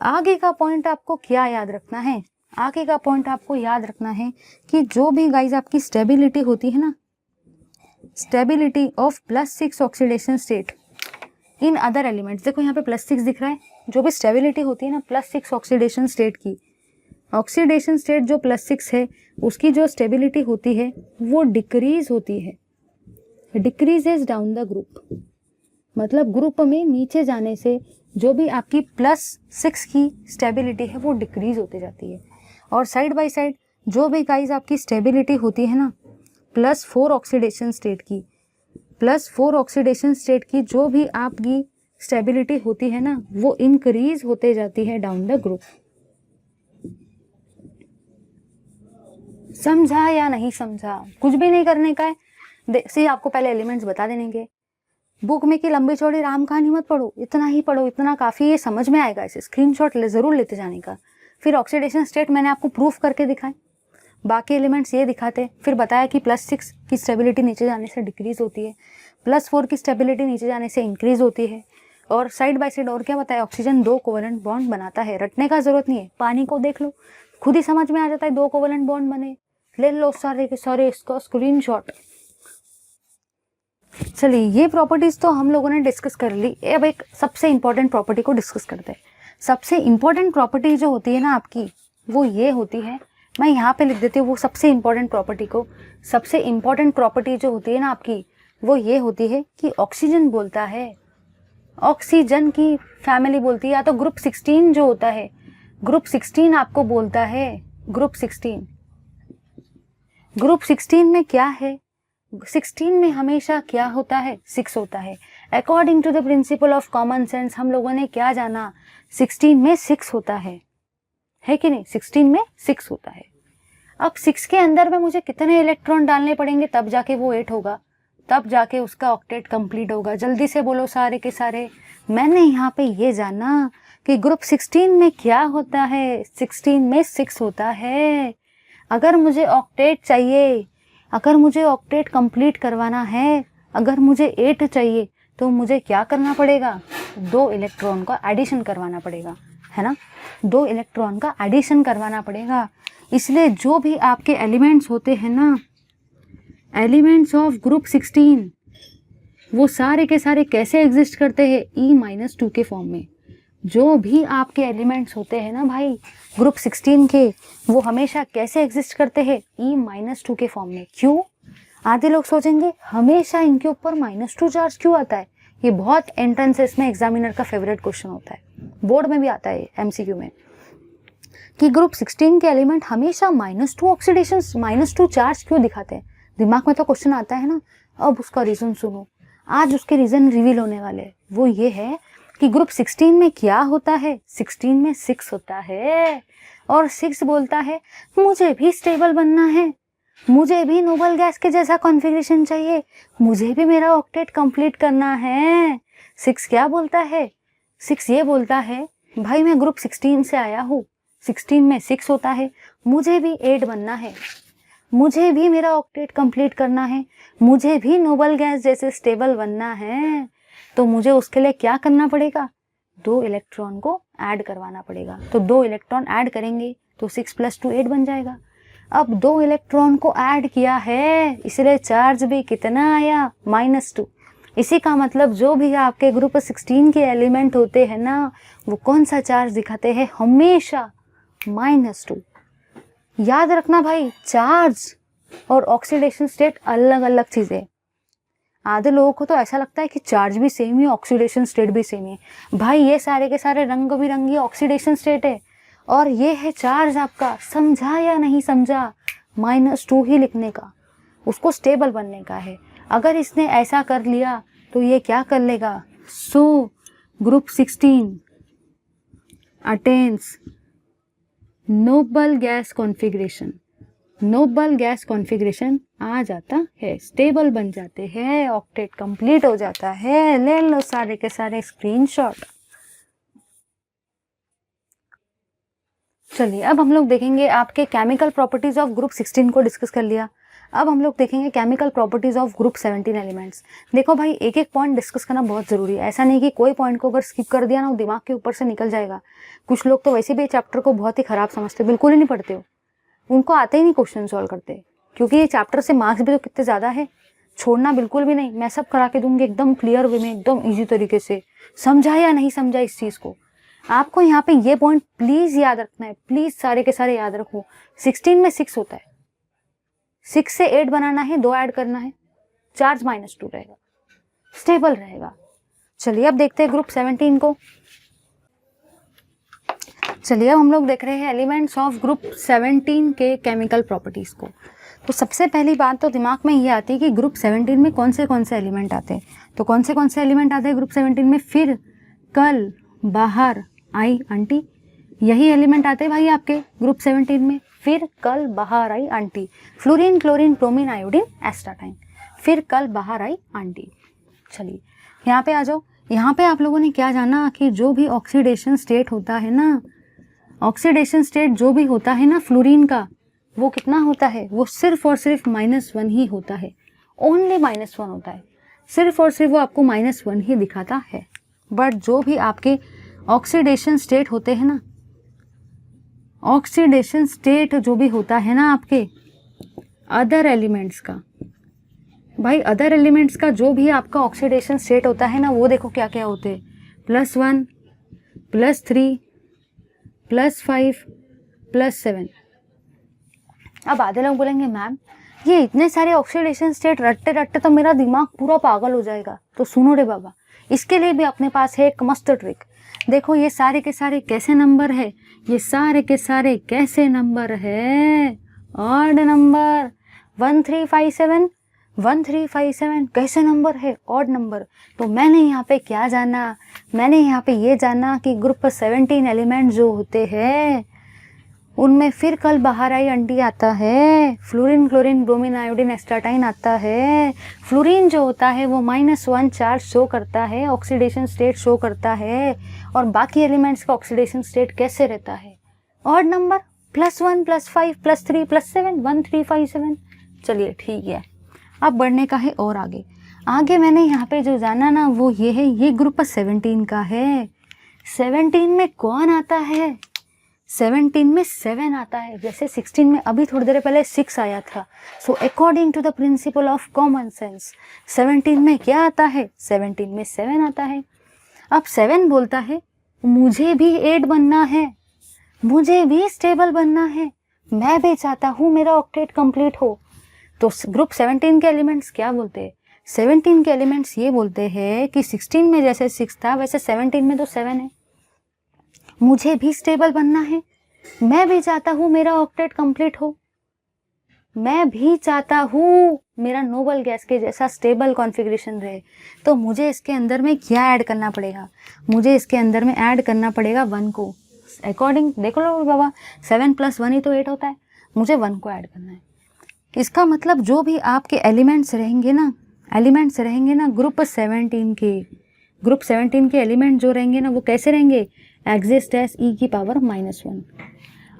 आगे का पॉइंट आपको क्या याद रखना है? आगे का पॉइंट आपको याद रखना है कि जो भी गाइज आपकी स्टेबिलिटी होती है ना, stability of +6 oxidation state in other elements, देखो यहाँ पे +6 दिख रहा है। जो भी स्टेबिलिटी होती है ना +6 ऑक्सीडेशन स्टेट की, ऑक्सीडेशन स्टेट जो +6 है उसकी जो स्टेबिलिटी होती है वो डिक्रीज होती है, डिक्रीजेज डाउन द ग्रुप। मतलब ग्रुप में नीचे जाने से जो भी आपकी +6 की स्टेबिलिटी है वो डिक्रीज होती जाती है। और साइड बाय साइड जो भी गाइज आपकी स्टेबिलिटी होती है ना +4 ऑक्सीडेशन स्टेट की, +4 ऑक्सीडेशन स्टेट की जो भी आपकी स्टेबिलिटी होती है ना वो इंक्रीज होते जाती है डाउन द ग्रुप। समझा या नहीं समझा? कुछ भी नहीं करने का है। सी आपको पहले एलिमेंट्स बता देने के। बुक में की लंबी चौड़ी राम कहानी मत पढ़ो, इतना ही पढ़ो, इतना काफ़ी, ये समझ में आएगा। इसे स्क्रीनशॉट ज़रूर लेते जाने का। फिर ऑक्सीडेशन स्टेट मैंने आपको प्रूफ करके दिखाए, बाकी एलिमेंट्स ये दिखाते, फिर बताया कि +6 की स्टेबिलिटी नीचे जाने से डिक्रीज होती है, +4 की स्टेबिलिटी नीचे जाने से इंक्रीज होती है। और साइड बाय साइड और क्या बताया? ऑक्सीजन 2 कोवलेंट बॉन्ड बनाता है। रटने का जरूरत नहीं है, पानी को देख लो, खुद ही समझ में आ जाता है, 2 कोवेलेंट बॉन्ड बने। ले लो सारे के सारे इसका स्क्रीनशॉट। चलिए ये प्रॉपर्टीज तो हम लोगों ने डिस्कस कर ली। अब एक सबसे इंपॉर्टेंट प्रॉपर्टी को डिस्कस करते हैं। सबसे इंपॉर्टेंट प्रॉपर्टी जो होती है ना आपकी, वो ये होती है, मैं यहाँ पे लिख देती हूँ वो सबसे इंपॉर्टेंट प्रॉपर्टी को। सबसे इंपॉर्टेंट प्रॉपर्टी जो होती है ना आपकी, वो ये होती है कि ऑक्सीजन बोलता है, ऑक्सीजन की फैमिली बोलती है, या तो ग्रुप 16 जो होता है, ग्रुप 16 आपको बोलता है, ग्रुप 16। ग्रुप 16 में क्या है, 16 में हमेशा क्या होता है, 6 होता है। According to the principle of common sense हम लोगों ने क्या जाना, 16 में 6 होता है कि नहीं, 16 में 6 होता है। अब 6 के अंदर में मुझे कितने इलेक्ट्रॉन डालने पड़ेंगे तब जाके वो 8 होगा, तब जाके उसका ऑक्टेट कंप्लीट होगा। जल्दी से बोलो सारे के सारे। मैंने यहाँ पे ये जाना कि ग्रुप 16 में क्या होता है, 16 में 6 होता है। अगर मुझे ऑक्टेट चाहिए, अगर मुझे ऑक्टेट कंप्लीट करवाना है, अगर मुझे 8 चाहिए, तो मुझे क्या करना पड़ेगा, 2 इलेक्ट्रॉन का एडिशन करवाना पड़ेगा, है ना। 2 इलेक्ट्रॉन का एडिशन करवाना पड़ेगा। इसलिए जो भी आपके एलिमेंट्स होते हैं ना, एलिमेंट्स ऑफ ग्रुप 16, वो सारे के सारे कैसे एग्जिस्ट करते हैं, E-2 के फॉर्म में। जो भी आपके एलिमेंट्स होते हैं ना भाई ग्रुप 16 के, वो हमेशा कैसे एग्जिस्ट करते हैं, E-2 के फॉर्म में। क्यों, आधे लोग सोचेंगे हमेशा इनके ऊपर -2 चार्ज क्यों आता है। ये बहुत एंट्रेंसेस में एग्जामिनर का फेवरेट क्वेश्चन होता है, बोर्ड में भी आता है MCQ में, कि ग्रुप 16 के एलिमेंट हमेशा -2 ऑक्सीडेशन, -2 चार्ज क्यों दिखाते हैं। दिमाग में तो क्वेश्चन आता है ना। अब उसका रीजन सुनो, आज उसके रीजन रिवील होने वाले हैं। वो ये है कि ग्रुप 16 में क्या होता है, 16 में 6 होता है, और 6 बोलता है मुझे भी स्टेबल बनना है, मुझे भी नोबल गैस के जैसा कॉन्फ़िगरेशन चाहिए, मुझे भी मेरा ऑक्टेट कंप्लीट करना है। 6 क्या बोलता है, 6 ये बोलता है भाई मैं ग्रुप 16 से आया हूँ, 16 में 6 होता है, मुझे भी 8 बनना है, मुझे भी मेरा ऑक्टेट कंप्लीट करना है, मुझे भी नोबल गैस जैसे स्टेबल बनना है। तो मुझे उसके लिए क्या करना पड़ेगा, 2 इलेक्ट्रॉन को ऐड करवाना पड़ेगा। तो 2 इलेक्ट्रॉन ऐड करेंगे तो 6 + 2 8 बन जाएगा। अब 2 इलेक्ट्रॉन को ऐड किया है, इसलिए चार्ज भी कितना आया, -2। इसी का मतलब जो भी आपके ग्रुप 16 के एलिमेंट होते हैं ना, वो कौन सा चार्ज दिखाते हैं, हमेशा -2। याद रखना भाई, चार्ज और ऑक्सीडेशन स्टेट अलग अलग चीज़ें। आधे लोगों को तो ऐसा लगता है कि चार्ज भी सेम ही, ऑक्सीडेशन स्टेट भी सेम है। भाई ये सारे के सारे रंग बिरंगी ऑक्सीडेशन स्टेट है, और ये है चार्ज आपका। समझा या नहीं समझा, -2 ही लिखने का, उसको स्टेबल बनने का है। अगर इसने ऐसा कर लिया तो ये क्या कर लेगा, so group 16 attains noble gas configuration, noble gas configuration आ जाता है, स्टेबल बन जाते हैं, ऑक्टेट कंप्लीट हो जाता है। ले लो सारे के सारे स्क्रीनशॉट। चलिए अब हम लोग देखेंगे आपके केमिकल प्रॉपर्टीज ऑफ ग्रुप 16 को डिस्कस कर लिया। अब हम लोग देखेंगे chemical properties of group 17 elements. देखो भाई एक एक पॉइंट डिस्कस करना बहुत ज़रूरी है। ऐसा नहीं कि कोई पॉइंट को अगर स्किप कर दिया ना, वो दिमाग के ऊपर से निकल जाएगा। कुछ लोग तो वैसे भी चैप्टर को बहुत ही ख़राब समझते, बिल्कुल ही नहीं पढ़ते हो, उनको आते ही नहीं क्वेश्चन सॉल्व करते, क्योंकि ये चैप्टर से मार्क्स भी तो कितने ज़्यादा है। छोड़ना बिल्कुल भी नहीं, मैं सब करा के दूंगी एकदम क्लियर वे में, एकदम ईजी तरीके से। समझा या नहीं समझा इस चीज़ को, आपको यहाँ पे ये पॉइंट प्लीज़ याद रखना है, प्लीज़ सारे के सारे याद रखो। 16 में 6 होता है, 6 से 8 बनाना है, 2 ऐड करना है, चार्ज -2 रहेगा, स्टेबल रहेगा। चलिए अब देखते हैं ग्रुप 17 को। चलिए अब हम लोग देख रहे हैं एलिमेंट्स ऑफ ग्रुप 17 के केमिकल प्रॉपर्टीज़ को। तो सबसे पहली बात तो दिमाग में ये आती है कि ग्रुप 17 में कौन से एलिमेंट आते हैं। तो कौन से एलिमेंट आते हैं ग्रुप 17 में, फिर कल बाहर आई आंटी, यही एलिमेंट आते हैं भाई आपके ग्रुप 17 में। फिर कल बाहर आई आंटी, fluorine chlorine bromine iodine astatine, फिर कल बाहर आई आंटी। चलिए यहाँ पे आ जाओ। यहाँ पे आप लोगों ने क्या जाना कि जो भी ऑक्सीडेशन स्टेट होता है ना, ऑक्सीडेशन स्टेट जो भी होता है ना फ्लोरीन का, वो कितना होता है, वो सिर्फ और सिर्फ -1 ही होता है, ओनली -1 होता है, सिर्फ और सिर्फ वो आपको -1 ही दिखाता है। बट जो भी आपके ऑक्सीडेशन स्टेट होते हैं ना, ऑक्सीडेशन स्टेट जो भी होता है ना आपके अदर एलिमेंट्स का, भाई अदर एलिमेंट्स का जो भी आपका ऑक्सीडेशन स्टेट होता है ना, वो देखो क्या क्या होते हैं, +1 +3 +5 +7। अब आधे लोग बोलेंगे मैम ये इतने सारे ऑक्सीडेशन स्टेट रटते रटते तो मेरा दिमाग पूरा पागल हो जाएगा। तो सुनो रे बाबा, इसके लिए भी अपने पास है एक मस्त ट्रिक। देखो ये सारे के सारे कैसे नंबर है, ये सारे के सारे कैसे नंबर है, ऑड नंबर 1357 1357 कैसे नंबर है, ऑड नंबर। तो मैंने यहाँ पे क्या जाना, मैंने यहाँ पे ये जाना कि ग्रुप 17 एलिमेंट जो होते हैं उनमें फिर कल बाहर आई अंटी आता है, फ्लोरीन क्लोरीन ब्रोमीन आयोडीन एस्टाटाइन आता है। फ्लोरीन जो होता है वो -1 चार्ज शो करता है, ऑक्सीडेशन स्टेट शो करता है, और बाकी एलिमेंट्स का ऑक्सीडेशन स्टेट कैसे रहता है, ऑड नंबर +1 +5 +3 +7 1357। चलिए ठीक है, अब बढ़ने का है और आगे। आगे मैंने यहाँ पे जो जाना ना वो ये है, ये ग्रुप 17 का है। 17 में कौन आता है, 17 में 7 आता है। जैसे 16 में अभी थोड़ी देर पहले 6 आया था। So according to the principle of common sense 17 में क्या आता है, 17 में 7 आता है। अब 7 बोलता है मुझे भी 8 बनना है, मुझे भी स्टेबल बनना है, मैं भी चाहता हूँ मेरा ऑक्टेट कंप्लीट हो। तो ग्रुप 17 के एलिमेंट्स क्या बोलते हैं, 17 के एलिमेंट्स ये बोलते हैं कि 16 में जैसे 6 था वैसे 17 में तो 7 है, मुझे भी स्टेबल बनना है, मैं भी चाहता हूँ मेरा ऑक्टेट कंप्लीट हो, मैं भी चाहता हूँ मेरा नोबल गैस के जैसा स्टेबल कॉन्फ़िगरेशन रहे। तो मुझे इसके अंदर में क्या ऐड करना पड़ेगा, मुझे इसके अंदर में ऐड करना पड़ेगा 1 को। अकॉर्डिंग देखो लो बाबा, 7 + 1 ही तो 8 होता है, मुझे 1 को ऐड करना है। इसका मतलब जो भी आपके एलिमेंट्स रहेंगे ना ग्रुप 17 के एलिमेंट जो रहेंगे ना वो कैसे रहेंगे, एग्जिस्ट एज e⁻⁻1।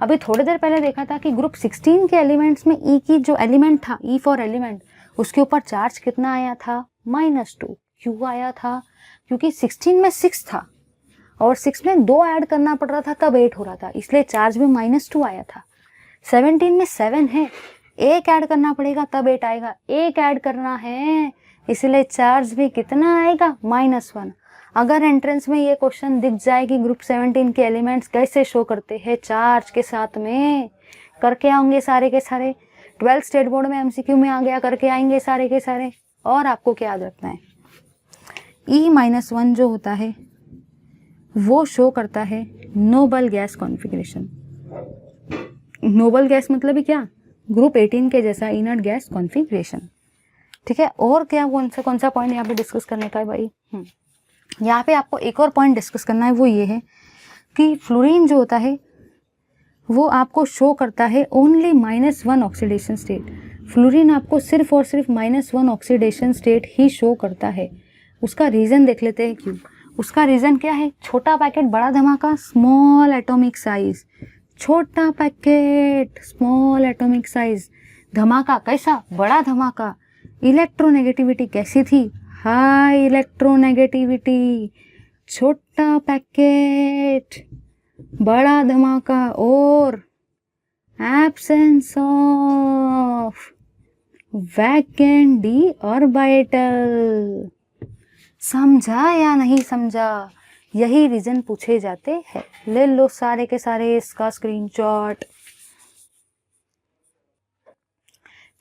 अभी थोड़ी देर पहले देखा था कि ग्रुप 16 के एलिमेंट्स में ई की जो एलिमेंट था, ई फॉर एलिमेंट, उसके ऊपर चार्ज कितना आया था, -2। क्यों आया था, क्योंकि 16 में 6 था और 6 में 2 ऐड करना पड़ रहा था तब 8 हो रहा था, इसलिए चार्ज भी -2 आया था। 17 में 7 है, 1 ऐड करना पड़ेगा तब 8 आएगा, 1 ऐड करना है इसलिए चार्ज भी कितना आएगा, -1। अगर एंट्रेंस में ये क्वेश्चन दिख जाए कि ग्रुप 17 के एलिमेंट्स कैसे शो करते हैं चार्ज के साथ में, करके आएंगे सारे के सारे। 12th स्टेट बोर्ड में MCQ में आ गया, करके आएंगे सारे के सारे। और आपको क्या याद रखना है, E-1 जो होता है वो शो करता है Nobel gas configuration. Noble gas मतलब ही क्या, ग्रुप 18 के जैसा इनर्ट गैस कॉन्फ़िगरेशन। ठीक है, और क्या कौन सा पॉइंट यहाँ पे डिस्कस करने का है भाई, यहाँ पे आपको एक और पॉइंट डिस्कस करना है, वो ये है कि फ्लोरीन जो होता है वो आपको शो करता है ओनली -1 ऑक्सीडेशन स्टेट। फ्लोरीन आपको सिर्फ और सिर्फ -1 ऑक्सीडेशन स्टेट ही शो करता है। उसका रीज़न देख लेते हैं क्यों। उसका रीज़न क्या है, छोटा पैकेट बड़ा धमाका, स्मॉल एटॉमिक साइज। छोटा पैकेट स्मॉल एटॉमिक साइज, धमाका कैसा, बड़ा धमाका। इलेक्ट्रोनेगेटिविटी कैसी थी, हाई इलेक्ट्रोनेगेटिविटी। छोटा पैकेट बड़ा धमाका और absence of vacant D orbital. समझा या नहीं समझा, यही रीजन पूछे जाते हैं। ले लो सारे के सारे इसका स्क्रीनशॉट।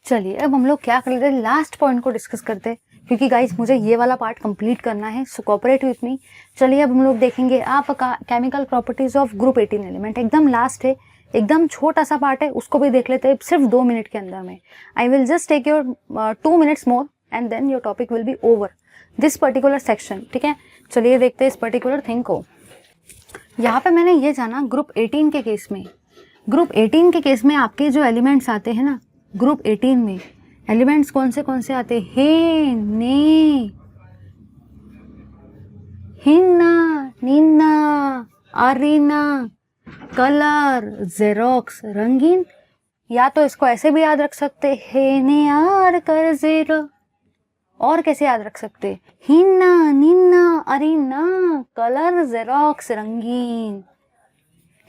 चलिए अब हम लोग क्या कर लेते हैं, लास्ट पॉइंट को डिस्कस करते हैं, क्योंकि गाइस मुझे ये वाला पार्ट कंप्लीट करना है, सो कोऑपरेट विथ मी। चलिए अब हम लोग देखेंगे आपका chemical properties of group 18 element. एकदम लास्ट है, एकदम छोटा सा पार्ट है, उसको भी देख लेते हैं सिर्फ 2 मिनट के अंदर में। I will just take your 2 minutes more and then your topic will be over this particular section. ठीक है, चलिए देखते हैं इस पर्टिकुलर थिंग को। यहाँ पे मैंने ये जाना ग्रुप 18 के केस में, ग्रुप 18 के केस में आपके जो एलिमेंट्स आते हैं ना, ग्रुप 18 में एलिमेंट्स कौन से आते हैं, हे, ने, हिन्ना, निन्ना, अरीना, कलर, जेरोक्स, रंगीन। या तो इसको ऐसे भी याद रख सकते, हे ने आर कर जेरो। और कैसे याद रख सकते, हिन्ना, निन्ना, अरीना, कलर, जेरोक्स, रंगीन।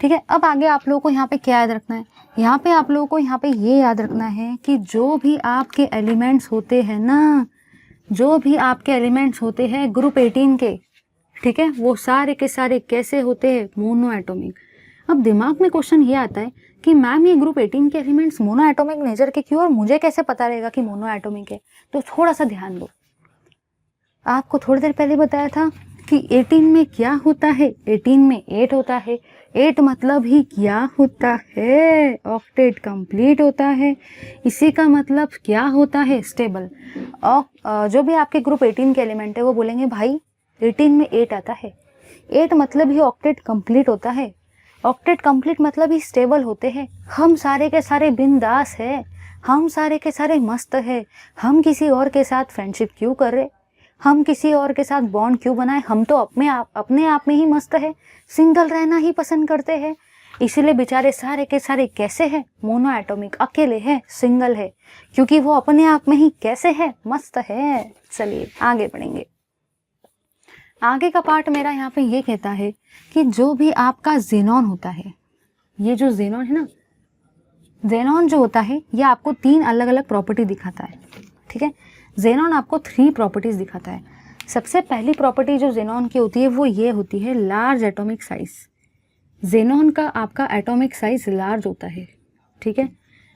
ठीक है, अब आगे आप लोगों को यहाँ पे क्या याद रखना है, यहाँ पे आप लोगों को यहाँ पे ये याद रखना है कि जो भी आपके एलिमेंट्स होते हैं ना, जो भी आपके एलिमेंट्स होते हैं ग्रुप 18 के, ठीक है, वो सारे के सारे कैसे होते हैं, मोनो एटॉमिक। अब दिमाग में क्वेश्चन ये आता है कि मैम ये ग्रुप 18 के एलिमेंट्स मोनो एटॉमिक नेचर के क्यों, और मुझे कैसे पता रहेगा कि मोनो एटॉमिक है। तो थोड़ा सा ध्यान दो, आपको थोड़ी देर पहले बताया था कि 18 में क्या होता है, 18 में 8 होता है, 8 मतलब ही क्या होता है, ऑक्टेट कंप्लीट होता है। इसी का मतलब क्या होता है, स्टेबल। और जो भी आपके ग्रुप 18 के एलिमेंट है वो बोलेंगे भाई 18 में 8 आता है, 8 मतलब ही ऑक्टेट कंप्लीट होता है, ऑक्टेट कंप्लीट मतलब ही स्टेबल होते हैं। हम सारे के सारे बिंदास है, हम सारे के सारे मस्त है, हम किसी और के साथ फ्रेंडशिप क्यों कर रहे, हम किसी और के साथ बॉन्ड क्यों बनाए, हम तो अपने आप में ही मस्त है, सिंगल रहना ही पसंद करते हैं। इसीलिए बेचारे सारे के सारे कैसे हैं, मोनो एटॉमिक, अकेले हैं, सिंगल है, क्योंकि वो अपने आप में ही कैसे है, मस्त है। चलिए आगे बढ़ेंगे। आगे का पार्ट मेरा यहाँ पे ये कहता है कि जो भी आपका ज़ेनॉन होता है, ये जो ज़ेनॉन है ना, ज़ेनॉन जो होता है ये आपको 3 अलग अलग प्रॉपर्टी दिखाता है, ठीक है। ज़ेनॉन आपको 3 प्रॉपर्टीज़ दिखाता है। सबसे पहली प्रॉपर्टी जो ज़ेनॉन की होती है वो ये होती है लार्ज एटॉमिक साइज़। ज़ेनॉन का आपका एटॉमिक साइज़ लार्ज होता है, ठीक है।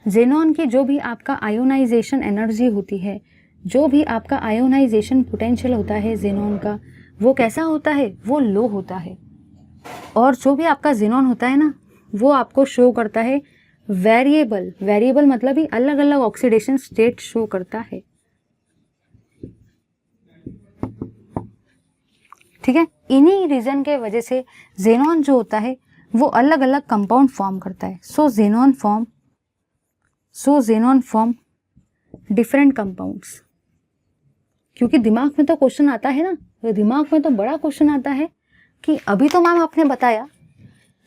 ज़ेनॉन की जो भी आपका आयोनाइजेशन एनर्जी होती है, जो भी आपका आयोनाइजेशन पोटेंशियल होता है ज़ेनॉन का, वो कैसा होता है, वो लो होता है। और जो भी आपका ज़ेनॉन होता है ना, वो आपको शो करता है वेरिएबल, वेरिएबल मतलब ही अलग अलग ऑक्सीडेशन स्टेट शो करता है, ठीक है। इन्हीं रीजन के वजह से ज़ेनॉन जो होता है वो अलग अलग कंपाउंड फॉर्म करता है। सो ज़ेनॉन फॉर्म डिफरेंट कंपाउंड्स। क्योंकि दिमाग में तो क्वेश्चन आता है ना, तो दिमाग में तो बड़ा क्वेश्चन आता है कि अभी तो मैम आपने बताया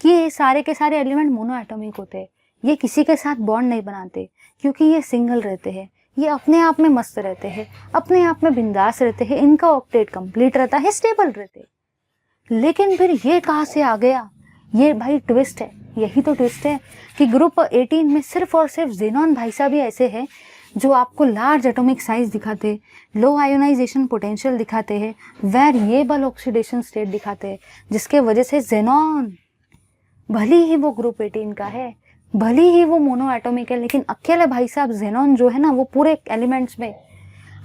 कि ये सारे के सारे एलिमेंट मोनो एटॉमिक होते हैं, ये किसी के साथ बॉन्ड नहीं बनाते, क्योंकि ये सिंगल रहते हैं, ये अपने आप में मस्त रहते हैं, अपने आप में बिंदास रहते हैं, इनका ऑक्टेट कंप्लीट रहता है, स्टेबल रहते हैं। लेकिन फिर ये कहाँ से आ गया, ये भाई ट्विस्ट है, यही तो ट्विस्ट है कि ग्रुप 18 में सिर्फ और सिर्फ ज़ेनॉन भाई साहब ही ऐसे हैं जो आपको लार्ज एटॉमिक साइज दिखाते, लो आयोनाइजेशन पोटेंशियल दिखाते हैं, वेरिएबल ऑक्सीडेशन स्टेट दिखाते हैं, जिसके वजह से ज़ेनॉन भले ही वो ग्रुप 18 का है, भले ही वो मोनो एटॉमिक है, लेकिन अकेले भाई साहब ज़ेनॉन जो है ना, वो पूरे एलिमेंट्स में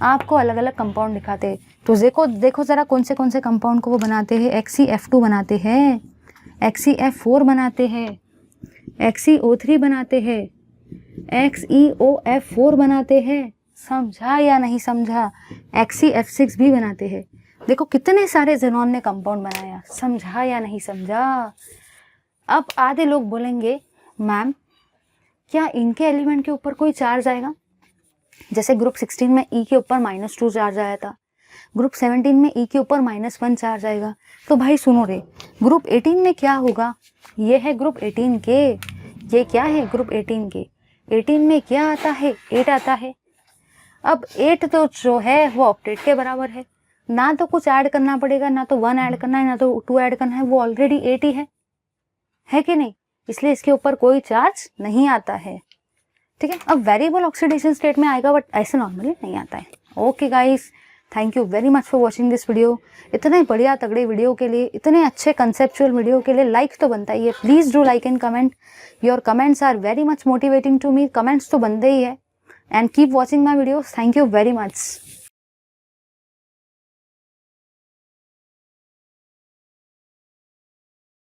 आपको अलग अलग कंपाउंड दिखाते हैं। तो देखो ज़रा कौन से कंपाउंड को वो बनाते हैं, XeF2 बनाते हैं, XeF4 बनाते हैं, XeO3 बनाते हैं, XeOF4 बनाते हैं, समझा या नहीं समझा, XeF6 भी बनाते हैं। देखो कितने सारे ज़ेनॉन ने कंपाउंड बनाया, समझा या नहीं समझा। अब आधे लोग बोलेंगे मैम क्या इनके एलिमेंट के ऊपर कोई चार्ज आएगा, जैसे ग्रुप 16 में E के ऊपर -2 चार्ज आया था, ग्रुप 17 में E के ऊपर -1 चार्ज आएगा। तो भाई सुनो रे, ग्रुप 18 में क्या होगा, ये है ग्रुप 18 के, ये क्या है ग्रुप 18 के, 18 में क्या आता है, 8 आता है। अब 8 तो जो है वो ऑक्टेट के बराबर है, ना तो कुछ ऐड करना पड़ेगा, ना तो 1 ऐड करना है, ना तो 2 ऐड करना है, वो ऑलरेडी 8 ही है कि नहीं, इसलिए इसके ऊपर कोई चार्ज नहीं आता है, ठीक है। अब वेरिएबल ऑक्सीडेशन स्टेट में आएगा, बट ऐसे नॉर्मली नहीं आता है। Okay guys, thank you very much for watching this video. इतने बढ़िया तगड़े वीडियो के लिए, इतने अच्छे कंसेप्चुअल वीडियो के लिए लाइक तो बनता ही है, please do like and comment, your comments are very much motivating to me, comments तो बनते ही है। And keep watching my videos, thank you very much.